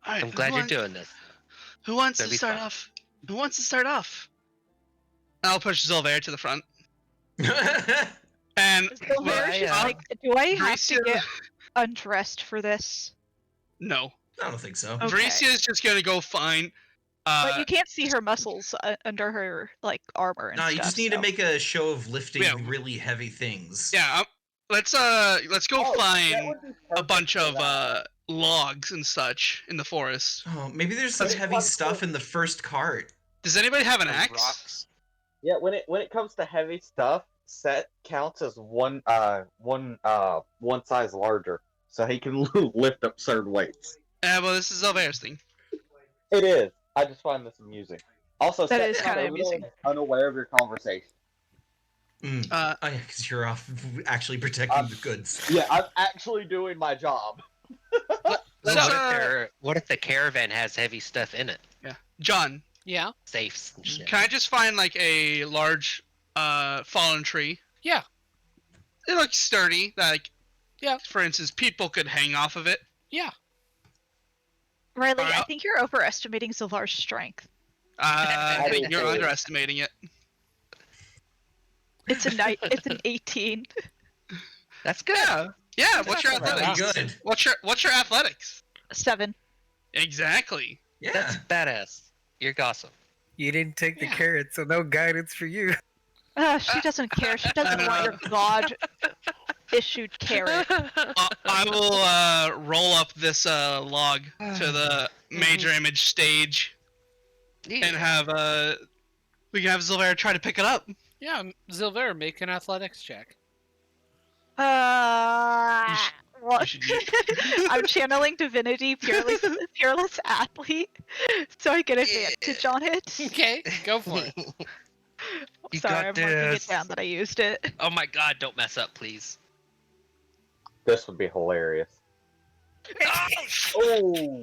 Alright, I'm glad you're doing this. Who wants That'd to be start fun. off? Who wants to start off? I'll push Zolvair to the front. And So Well, Vera's just I, like, do I have to Vrecia- get undressed for this? no. I don't think so. Okay. Vrecia is just gonna go find. But you can't see her muscles under her like armor and No, stuff. you just need so. to make a show of lifting Yeah. really heavy things. Yeah, let's go Oh, that find would be a perfect bunch for of that. logs and such in the forest. Oh, maybe there's some Let's heavy find stuff some- in the first cart. Does anybody have an Those axe? Rocks. Yeah, when it comes to heavy stuff, Set counts as one size larger, so he can lift absurd weights. Well, this is Zolvair's thing. It is. I just find this amusing. Also, That Set is is kinda totally amusing. unaware of your conversation. Mm. Uh, Oh yeah, because you're off actually protecting the goods. Yeah, I'm actually doing my job. What if the caravan has heavy stuff in it? John, Yeah. Safes and shit. can I just find like a large fallen tree? Yeah. It looks sturdy. Like, Yeah. For instance, people could hang off of it. Yeah. Riley, I Alright. think you're overestimating Zilvar's strength. I think didn't you're say it. underestimating it. It's a it's an 18. That's good. Yeah. What's your That's Pretty athletics? good. What's your athletics? 7. Exactly. Yeah. That's badass. You're awesome. You didn't take the Yeah. carrot, so no guidance for you. She doesn't care. She doesn't want your god issued carrot. I will roll up this log to the major image stage and have we can have Zilvair try to pick it up. Yeah. Zilver, make an athletics check. What? should use- I'm channeling divinity, peerless athlete, so I get advantage on it. Okay, go for it. You Sorry, got I'm marking it this. down that I used it. Oh my god, don't mess up, please. This would be hilarious. Oh,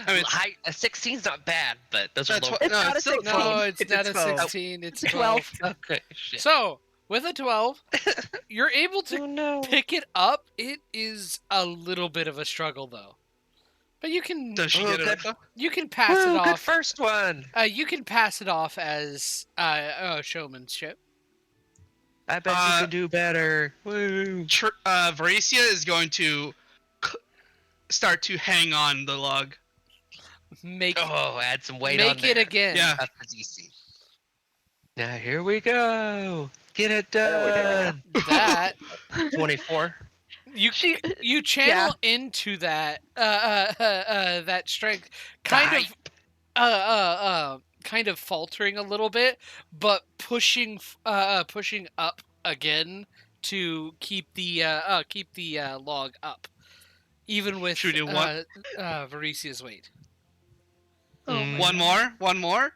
I mean, A 16's not bad, but those are That's low. what- It's no, not it's a still 16. No, it's It's a not a 12. 16. It's 12. 12. Okay, shit. So, with a 12, you're able to Oh no. pick it up. It is a little bit of a struggle, though. But you can Does she Oh, get it up good. though? you can pass Woo, it good off. first one. You can pass it off as showmanship. I bet you can do better. Woo. Veracia is going to start to hang on the log. Make Oh, add some weight on make it there. again. Yeah. Up the DC. Now here we go. Get it There we done. That 24. you channel into that that strength, kind of faltering a little bit, but pushing up again to keep the log up, even with Should we do one? Vericia's weight. Mm. One more.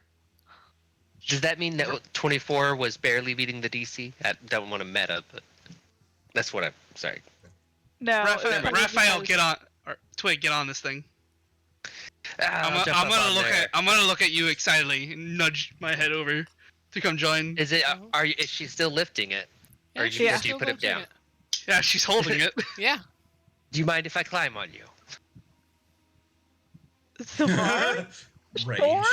Does that mean that 24 was barely beating the DC? I don't want to meta, but that's what I'm. Sorry. No. Raphael, get on. Or Twig, get on this thing. I'll jump I'm up gonna on look there. at. I'm gonna look at you excitedly and nudge my head over. to come join. Is it? Is she still lifting it? Or she's did you still put it lifting down? it. Yeah, she's holding it. Yeah. Do you mind if I climb on you? Sylvar? Rage. Sure?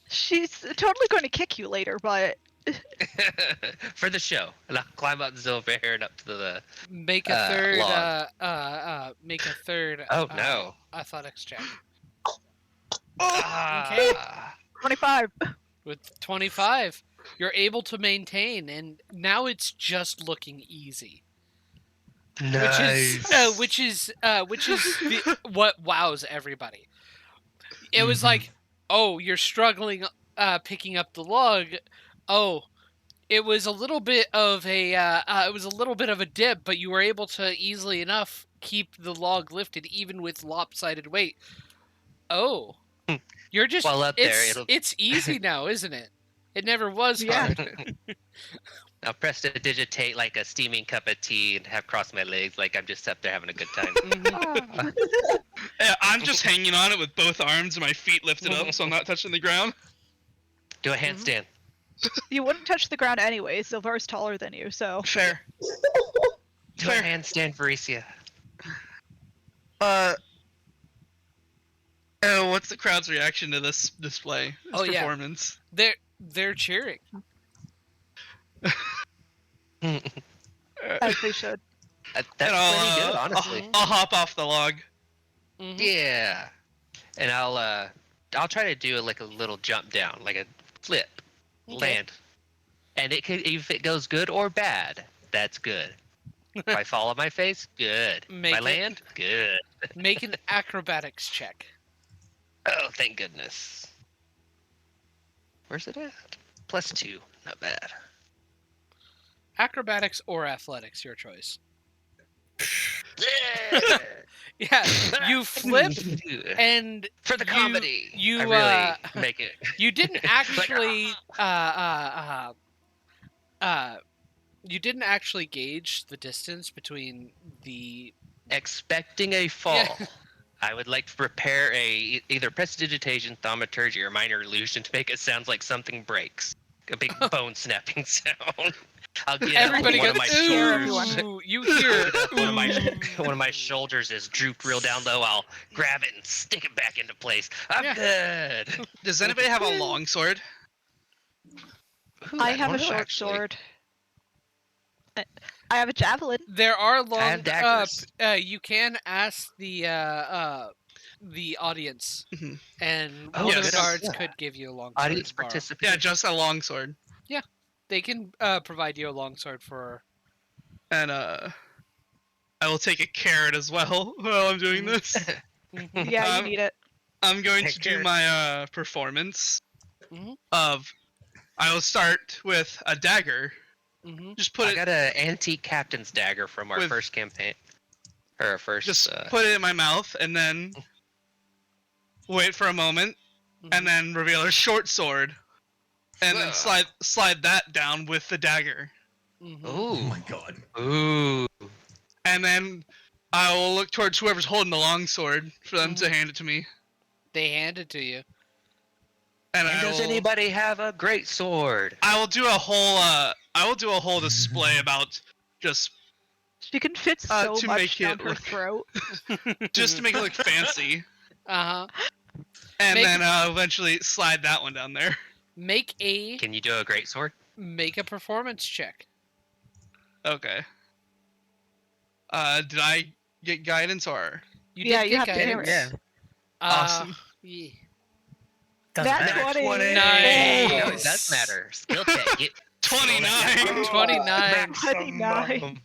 She's totally going to kick you later, but For the show, and I'll climb up Zilver and up to the. Make a third. Log. Make a third. Oh no! Athletics check. Okay. 25. With 25, you're able to maintain, and now it's just looking easy. Nice. Which is what wows everybody. It was like, oh, you're struggling picking up the log. Oh, it was a little bit of a dip, but you were able to easily enough keep the log lifted even with lopsided weight. Oh, you're just While up there, it's easy now, isn't it? It never was hard. I'll press to digitate like a steaming cup of tea and have crossed my legs like I'm just up there having a good time. Yeah, I'm just hanging on it with both arms and my feet lifted up, so I'm not touching the ground. Do a handstand. You wouldn't touch the ground anyway. Sylvar's taller than you, so. Fair. Do a handstand, Borislav. What's the crowd's reaction to this display? This performance? They're cheering. As they should. That's pretty good, honestly. I'll hop off the log. Yeah, and I'll try to do like a little jump down, like a flip, land, and if it goes good or bad, that's good. If I fall on my face, good. If I land, good. Make an acrobatics check. Oh, thank goodness. Where's it at? +2, not bad. Acrobatics or athletics, your choice. Yeah. Yeah, you flip and for the comedy. You I really make it. You didn't actually you didn't actually gauge the distance between the expecting a fall. Yeah. I would like to prepare either prestidigitation, thaumaturgy, or minor illusion to make it sound like something breaks. A big bone snapping sound. I'll get everybody one of my shoulders. You hear one of my shoulders is drooped real down low. I'll grab it and stick it back into place. I'm good. Does anybody have a long sword? I have a short sword. I have a javelin. There are long. I have daggers. You can ask the audience, and one of the guards could give you a long sword. Audience participate. Yeah, just a long sword. Yeah, they can provide you a long sword for. And I will take a carrot as well while I'm doing this. Yeah, you need it. I'm going to do my performance of. I will start with a dagger. Just put I got an antique captain's dagger from our first campaign. Or our first. Just put it in my mouth and then wait for a moment, and then reveal a short sword, and then slide that down with the dagger. Oh my god. Ooh. And then I will look towards whoever's holding the long sword for them to hand it to me. They hand it to you. And does anybody have a great sword? I will do a whole display about just. She can fit so to much make down it her throat. Just to make it look fancy. And then eventually slide that one down there. Can you do a great sword? Make a performance check. Okay. Did I get guidance or? You have guidance. Yeah. Awesome. Yeah. That's 20. Nice. No, it does matter. Skill check. 29. 29.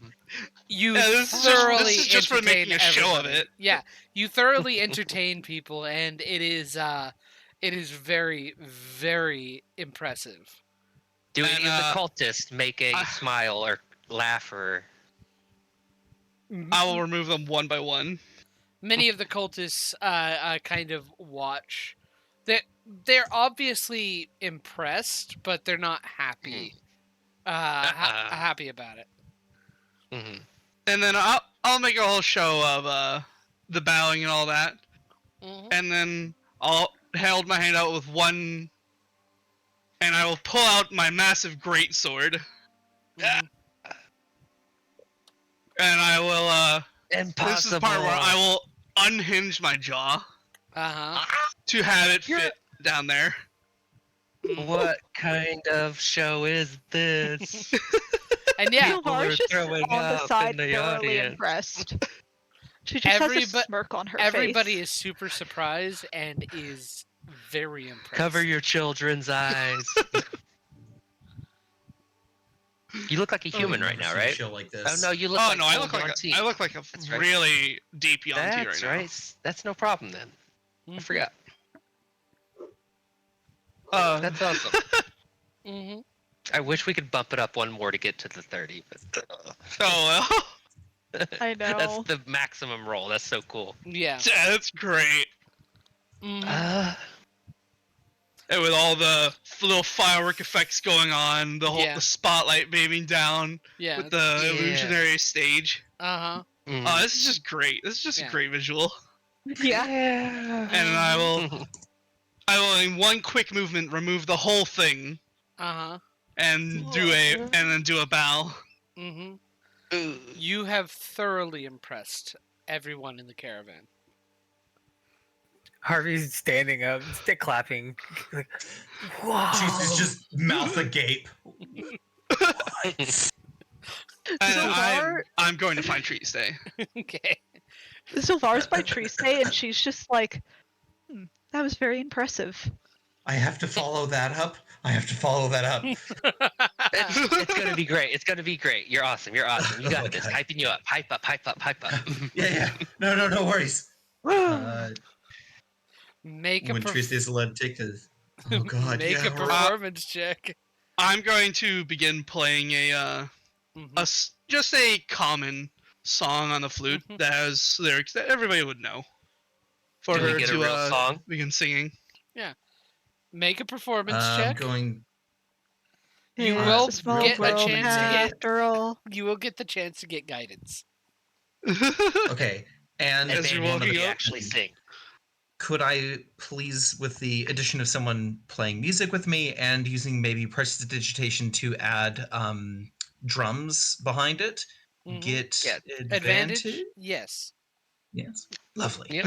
You this thoroughly is just for making a show of it. Yeah, you thoroughly entertain people, and it is very, very impressive. Do any of the cultists make a smile or laugh or? I will remove them one by one. Many of the cultists kind of watch. They're obviously impressed, but they're not happy. Happy about it. And then I'll make a whole show of the bowing and all that, and then I'll hold my hand out with one and I will pull out my massive greatsword, Mhm. and I will. Impossible. This is the part where I will unhinge my jaw Uh-huh. to have it You're- fit down there. Mhm. What kind of show is this? And yeah, People are Sylvar's just throwing on the up side, in the thoroughly audience. impressed. She just has a Everybo- smirk on her everybody face. is super surprised and is very impressed. Cover your children's eyes. You look like a human I've right never now, seen a right? show like this. Oh no, you look Oh like no, I full look like Yanti. I look like a That's right. really deep Yanti right That's now. right. That's no problem then. I Mhm. forgot. That's That's awesome. Mm-hmm. I wish we could bump it up one more to get to the 30, but oh well. I that's know. the maximum roll. That's so cool. Yeah. Yeah, that's great. Mhm. And with all the little firework effects going on, Yeah. the spotlight beaming down Yeah. with the Yeah. illusionary stage. Uh-huh. Mm. Oh, this is just great. This is just Yeah. a great visual. Yeah. And I will in one quick movement remove the whole thing Uh-huh. and then do a bow. Mm-hmm. You have thoroughly impressed everyone in the caravan. Harvey's standing up, stick clapping. Like, wow. She's just mouth agape. Sylvar, I'm going to find Treat Stay. Okay. Sylvar's by Triste, and she's just like, that was very impressive. I have to follow that up. I have to follow that up. It's gonna be great. It's gonna be great. You're awesome. You're awesome. You got Oh, this. God. Hyping you up. Hype up. Hype up. Hype up. Yeah. No worries. Make a When Tristan's allowed to take the. Oh God. make yeah, a performance check. I'm going to begin playing Mhm. just a common song on the flute Mhm. that has lyrics that everybody would know. For Do we her get a to real song? begin singing. Make a performance I'm check. going. You It's will a small get a world chance to get. after all. You will get the chance to get guidance. Okay. And As you're Advantage walking if you up. actually sing. could I please, with the addition of someone playing music with me and using maybe prestidigitation to add drums behind it, Mhm. get Yeah. advantage? Yes. Yes. Lovely. Yep.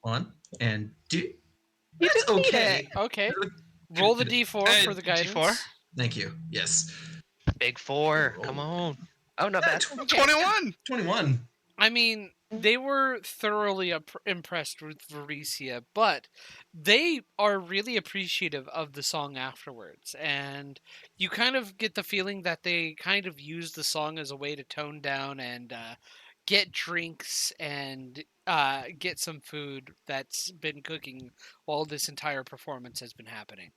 One and do. You That's did beat okay. Okay. Roll the d4 for the guidance. D4? Thank you. Yes. Big 4. Come on. Oh, not bad. 21! 21. I mean, they were thoroughly impressed with Varesia, but they are really appreciative of the song afterwards. And you kind of get the feeling that they kind of use the song as a way to tone down and get drinks and get some food that's been cooking while this entire performance has been happening.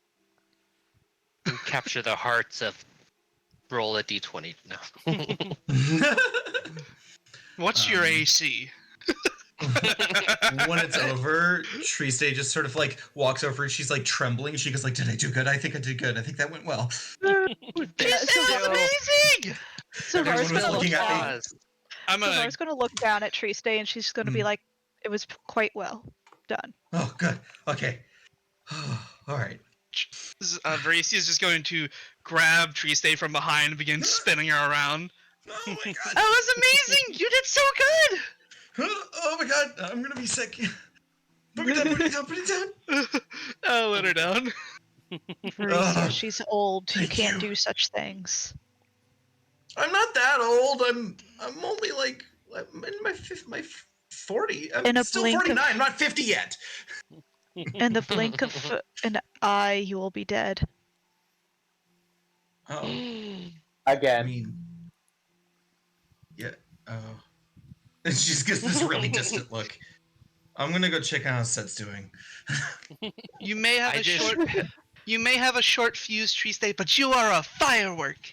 Capture the hearts of. Roll a d20. No. What's your Um, AC? When it's over, Triste just sort of like walks over and she's like trembling. She goes like, "Did I do good? I think I did good. I think that went well." That's still- amazing! Sylvar's Everyone was gonna looking look at me. down. I'm gonna Sylvar's gonna look down at Triste, and she's gonna be Mm. like, it was quite well done. Oh, good. Okay. All right. Varese is just going to grab Triste from behind and begin spinning her around. Oh my god. That was amazing! You did so good! Oh my god. I'm gonna be sick. Put me down. Put me down. Put me down. I'll let her down. Varesia, she's old. You thank can't you. do such things. I'm not that old. I'm only like I'm in my 40. I'm In a still blink of- 49. I'm not 50 yet. In the blink of an eye, you will be dead. Oh. I Again. mean, yeah. Oh. And she just gets this really distant look. I'm gonna go check out how Set's doing. You may have I a just- short you may have a short fuse, Triste, but you are a firework.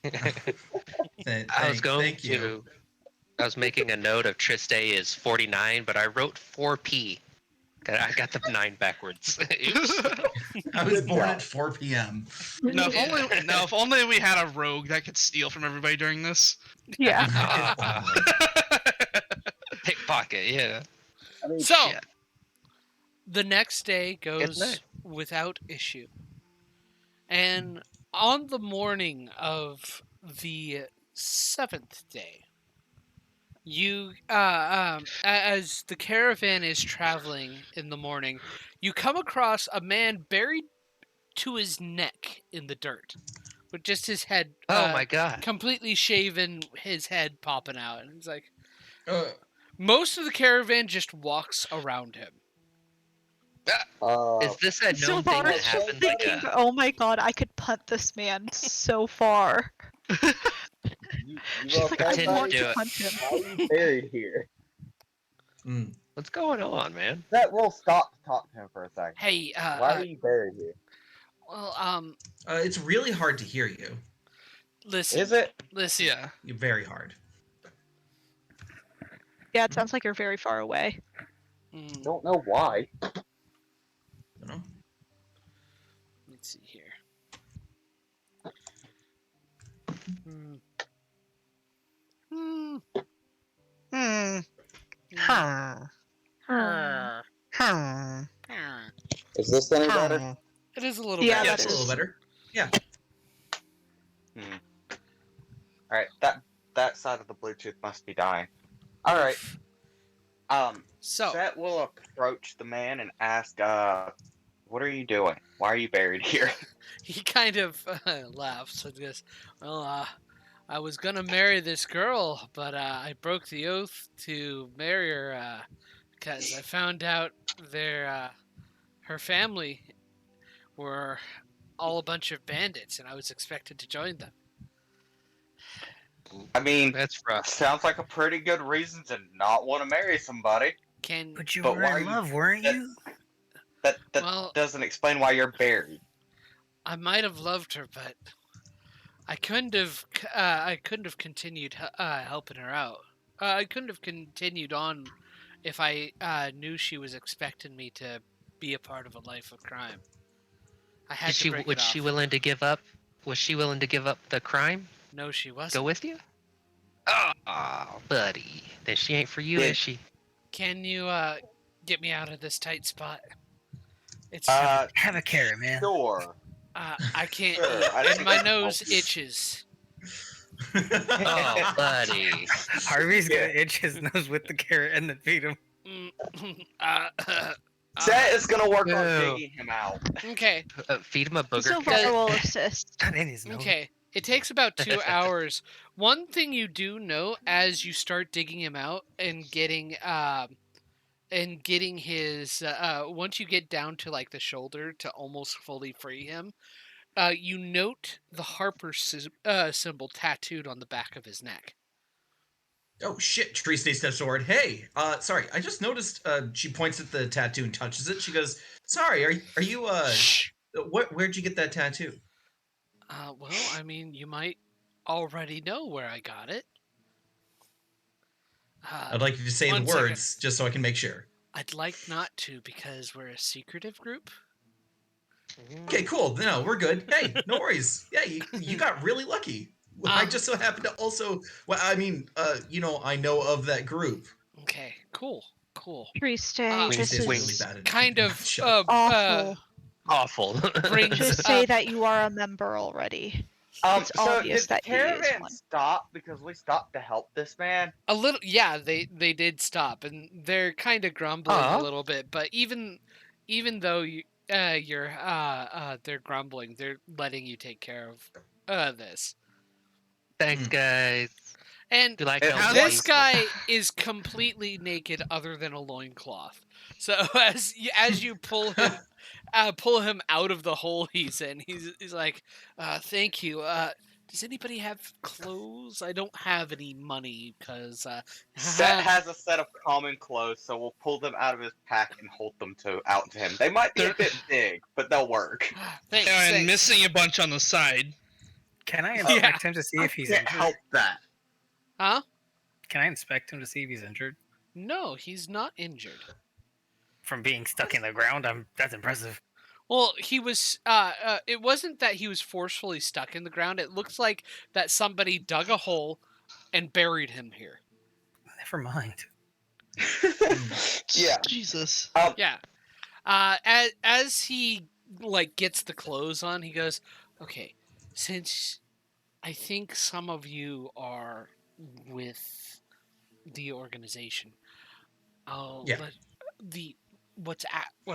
I was going thank you. to. I was making a note of Triste is 49, but I wrote 4p. I got the 9 backwards. Oops. I was born at 4 p.m. Now if only we had a rogue that could steal from everybody during this. Yeah. Ah, pickpocket, yeah. I mean, So, Shit. the next day goes night. without issue. And on the morning of the 7th day, you, as the caravan is traveling in the morning, you come across a man buried to his neck in the dirt, with just his head, Oh my god. completely shaven, his head popping out, and he's like, Uh, most of the caravan just walks around him. Is this a known thing that Sylvar's just happens? thinking, oh my god, I could punt this man so far. You She's like, I okay, Pretend to want do to it. punch him. Why are you buried here? What's going on, man? That will stop to talk to him for a second. Hey, Why are you buried here? well, it's really hard to hear you. listen. Is it? Listen. Yeah. You're very hard. Yeah, it sounds like you're very far away. Don't know why. You know? Let's see here. Hmm. Is this any better? It is a little Yeah, bit. Yeah, that it's a little is- better. Yeah. Alright, that side of the Bluetooth must be dying. Alright. So, Set will approach the man and ask, what are you doing? Why are you buried here? he kind of laughs and goes, well, I was gonna marry this girl, but I broke the oath to marry her because I found out her family were all a bunch of bandits, and I was expected to join them. I mean, That's rough. sounds like a pretty good reason to not want to marry somebody. But you But were why are in you- love, weren't that- you? That Well- doesn't explain why you're buried. I might have loved her, but I couldn't have continued helping her out. I couldn't have continued on if I knew she was expecting me to be a part of a life of crime. I had to break Was it she off. willing to give up? Was she willing to give up the crime? No, she wasn't. Go with you? Oh, buddy. Then she ain't for you, Yeah. is she? Can you get me out of this tight spot? It's Have a carrot, man. Sure. I can't Sure, eat, I and think my I can nose help you. itches. Oh, buddy. Harvey's gonna Yeah. itch his nose with the carrot and then feed him. Set is gonna work on No. digging him out. Okay, Feed him a booger. Sylvar will assist. Not in his nose. okay. It takes about 2 hours. One thing you do know as you start digging him out and getting his once you get down to like the shoulder to almost fully free him, you note the Harper symbol tattooed on the back of his neck. Oh shit, Teresa steps forward. Hey, sorry, I just noticed she points at the tattoo and touches it. She goes, sorry, are you where'd you get that tattoo? Well, I mean, you might already know where I got it. I'd like you to say the one second. words just so I can make sure. I'd like not to because we're a secretive group. Okay, cool. No, we're good. Hey, no worries. Yeah, you got really lucky. I just so happened to also, well, I mean, I know of that group. Okay, cool. Triste, Wing this Tuesday's is really bad at Kind of Shut up. awful. Awful. brings Just say that you are a member already. It's So obvious did that the he is caravan one. stop because we stopped to help this man? a little. Yeah, they did stop, and they're kind of grumbling a Aw. little bit. But even though they're grumbling, they're letting you take care of this. Thanks, guys. And You like And helping how's this people. guy is completely naked, other than a loincloth. So as you pull him out of the hole he's in, he's like, "Thank you. Does anybody have clothes? I don't have any money because Set has a set of common clothes, so we'll pull them out of his pack and hold them out to him. They might be a bit big, but they'll work. Thanks. And thanks. missing a bunch on the side. Can I Yeah. inspect him to see if he's Can't injured? help that. Huh? Can I inspect him to see if he's injured? No, he's not injured. From being stuck in the ground, that's impressive. Well, he was. It wasn't that he was forcefully stuck in the ground. It looks like that somebody dug a hole and buried him here. Never mind. Yeah. Jesus. Yeah. As he like gets the clothes on, he goes, Okay, since I think some of you are with the organization, I'll Yeah. let the what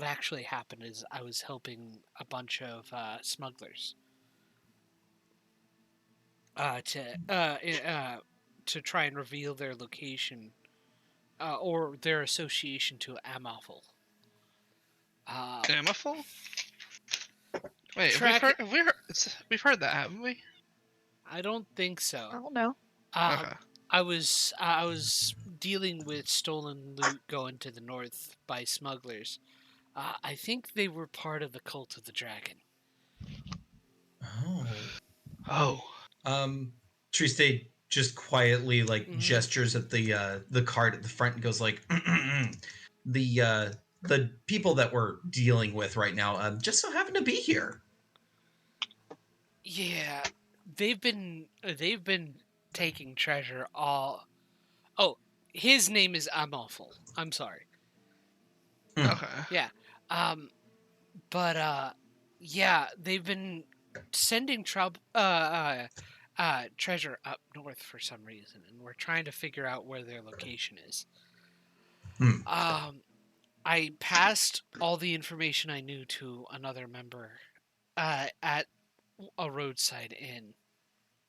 actually happened is I was helping a bunch of smugglers uh, to uh, i- uh, to try and reveal their location or their association to Amalfil. Amaful? Wait, Track. we've heard that, haven't we? I don't think I so. don't know. Uh, Okay. I was dealing with stolen loot going to the north by smugglers. I think they were part of the cult of the dragon. Oh. Oh. Triste just quietly Mhm. gestures at the card at the front and goes like, the people that we're dealing with right now just so happen to be here. Yeah, they've been taking treasure all. Oh, his name is Amalfil. I'm sorry. Okay. Yeah. Um, but yeah, they've been sending treasure up north for some reason, and we're trying to figure out where their location is. Hmm. I passed all the information I knew to another member at a roadside inn,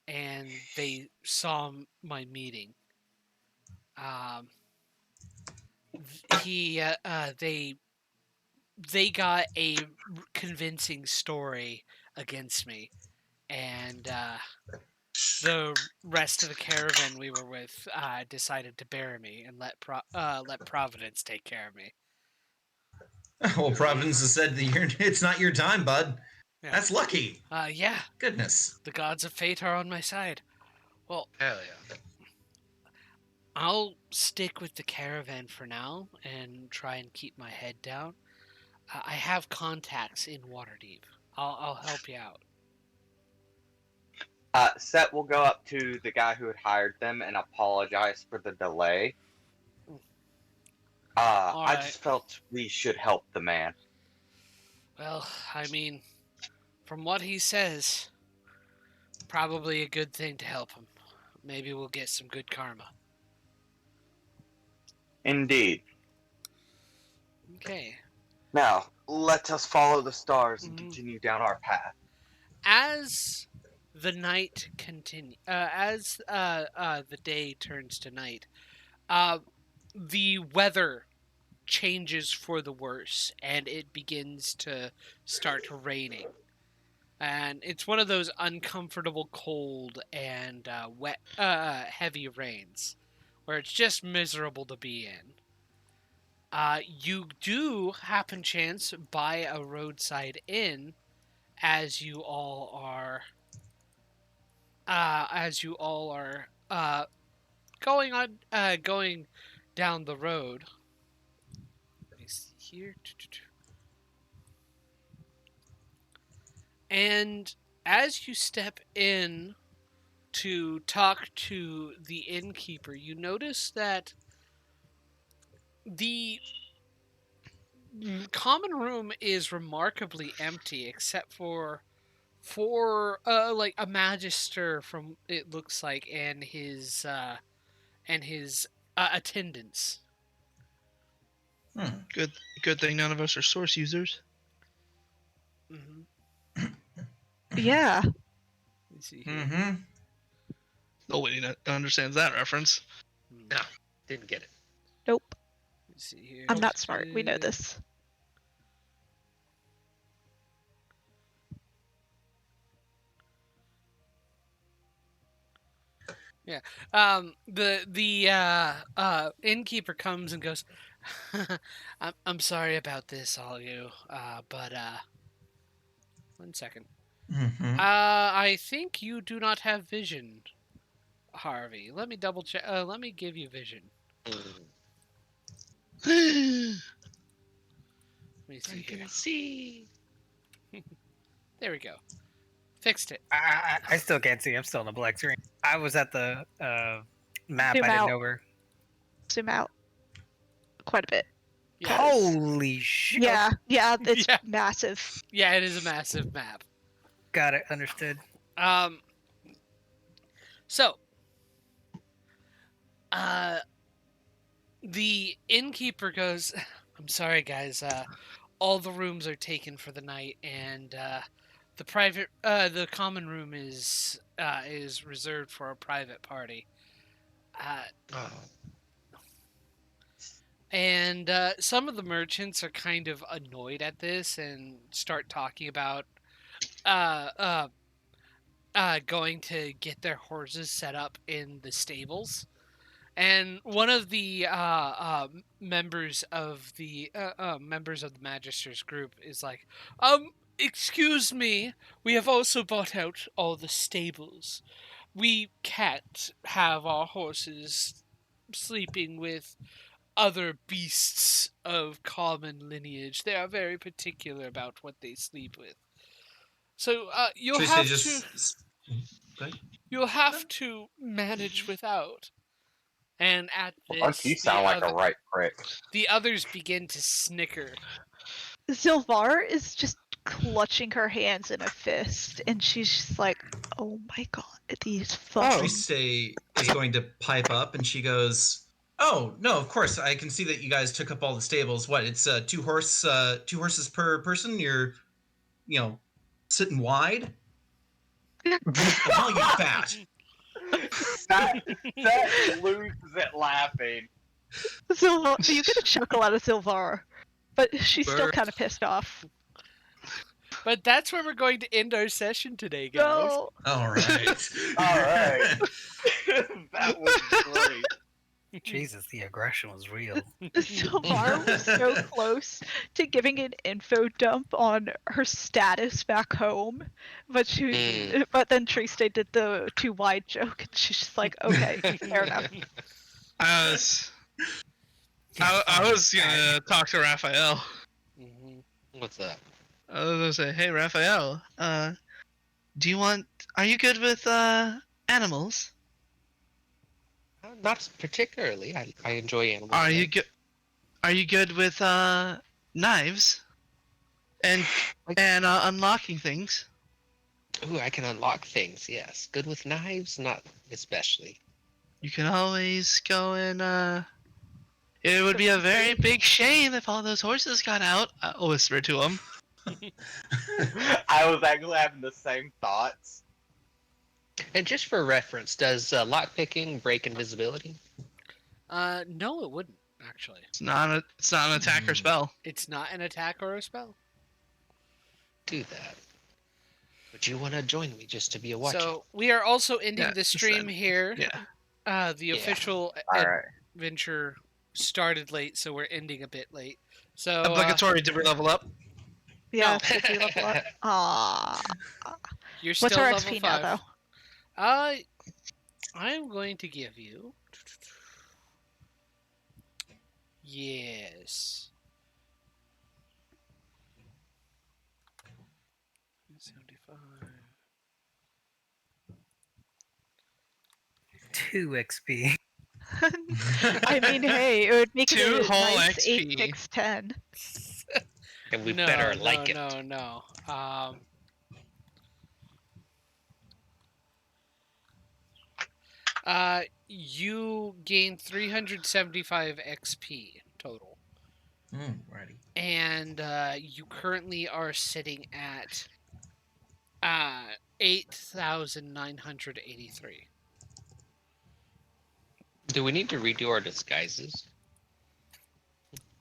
and they saw my meeting. Um, they got a convincing story against me, and the rest of the caravan we were with decided to bury me and let Providence take care of me. Well, Providence has said that it's not your time, bud. Yeah. That's lucky. Yeah, Goodness. the gods of fate are on my side. Well, Hell yeah. I'll stick with the caravan for now and try and keep my head down. I have contacts in Waterdeep. I'll help you out. Set will go up to the guy who had hired them and apologize for the delay. I Alright. just felt we should help the man. Well, I mean, from what he says, probably a good thing to help him. Maybe we'll get some good karma. Indeed. Okay. Now, let us follow the stars and Mhm. continue down our path. As the night as the day turns to night, the weather changes for the worse, and it begins to start raining. And it's one of those uncomfortable cold and wet, heavy rains, where it's just miserable to be in. You do happen chance by a roadside inn as you all are going down the road. Let me see here. And as you step in to talk to the innkeeper, you notice that the common room is remarkably empty except for like a magister from it looks like and his attendants. Good thing none of us are source users. Mm-hmm. Yeah. Let me see here. Mm-hmm. Nobody understands that reference. No, didn't get it. Nope. Let me see here. I'm not smart. We know this. Yeah. The innkeeper comes and goes, I'm sorry about this, all you. But 1 second. Mm-hmm. I think you do not have vision, Harvey. Let me double check. Let me give you vision. Let me see here. See. There we go. Fixed it. I still can't see. I'm still in the black screen. I was at the map. Zoom I didn't out. know where. Zoom out quite a bit. Yes. Holy shit! Yeah, it's Yeah. massive. Yeah, it is a massive map. Got it. Understood. So, the innkeeper goes, "I'm sorry, guys. All the rooms are taken for the night, and the common room is reserved for a private party." Oh. And some of the merchants are kind of annoyed at this and start talking about going to get their horses set up in the stables. And one of the members of the Magisters group is like, excuse me, we have also bought out all the stables. We can't have our horses sleeping with other beasts of common lineage. They are very particular about what they sleep with. So you'll Should I have say to Go ahead. you'll have to manage without. And at Don't you this, sound like a right prick. the others begin to snicker. Sylvar is just clutching her hands in a fist, and she's just like, "Oh my god, these fucking." Triste is going to pipe up, and she goes, "Oh no, of course. I can see that you guys took up all the stables. What? It's two horses per person. You're, sitting wide. Oh, you fat." That loses it laughing. Sylvar, you get a chuckle out of Sylvar, but she's still Burr. kind of pissed off. But that's where we're going to end our session today, guys. No, All right. All right. That was great. Jesus, the aggression was real. Sylvar was so close to giving an info dump on her status back home, but but then Triste did the too wide joke, and she's just like, "Okay, fair enough." I was gonna talk to Raphael. What's that? I was gonna say, hey Raphael, are you good with animals? Not particularly. I enjoy animals. Are you good with knives? And unlocking things? Ooh, I can unlock things, yes. Good with knives? Not especially. You can always go and it would be a very big shame if all those horses got out. I'll whisper to him. I was actually having the same thoughts. And just for reference, does lockpicking break invisibility? No, it wouldn't, actually. It's not an attack or spell. It's not an attack or a spell. Do that. Would you want to join me just to be a watcher? So we are also ending Yeah, the stream here. Yeah. The official Alright. adventure started late, so we're ending a bit late. So Obligatory to level up. Yeah, No. did we level up? Aww. you're still What's our level XP 5. now, though? I'm going to give you. Yes. 75. 2 XP. I mean, hey, it would make it Two a whole nice XP. 8, 6, 10. And we No, better no, like it. No. You gain 375 XP total. Righty. And you currently are sitting at 8,983. Do we need to redo our disguises?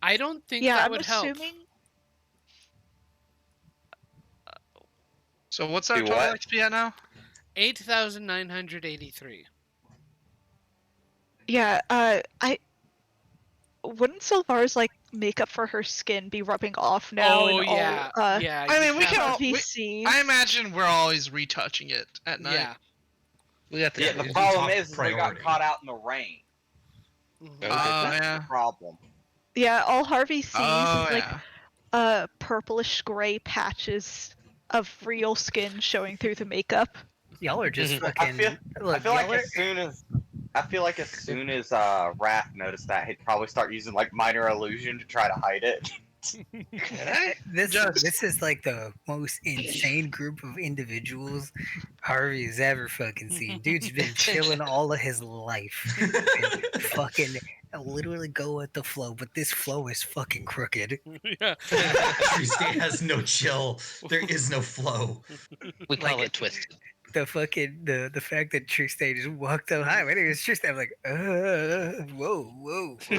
I don't think Yeah, that I'm would help. assuming. So what's our Do total what? XP at now? 8,983. Yeah, I wouldn't Sylvar's like makeup for her skin be rubbing off now? Oh and yeah, all, yeah. I you mean, we have- can all- VC. I imagine we're always retouching it at night. Yeah. We got Yeah, the the it's problem top is we got priority. caught out in the rain. Mhm. Okay. That's yeah. the problem. Yeah, all Harvey sees Oh is like yeah. purplish gray patches of real skin showing through the makeup. Y'all are just I fucking. feel- Look, I feel like y'all are- as soon as Raph noticed that, he'd probably start using like minor illusion to try to hide it. This is like the most insane group of individuals Harvey has ever fucking seen. Dude's been chilling all of his life. And fucking literally go with the flow, but this flow is fucking crooked. Yeah. Tree State has no chill. There is no flow. We call Like it twisted. The fucking the fact that True State just walked up, hi, my name is Tristan. I'm like, whoa.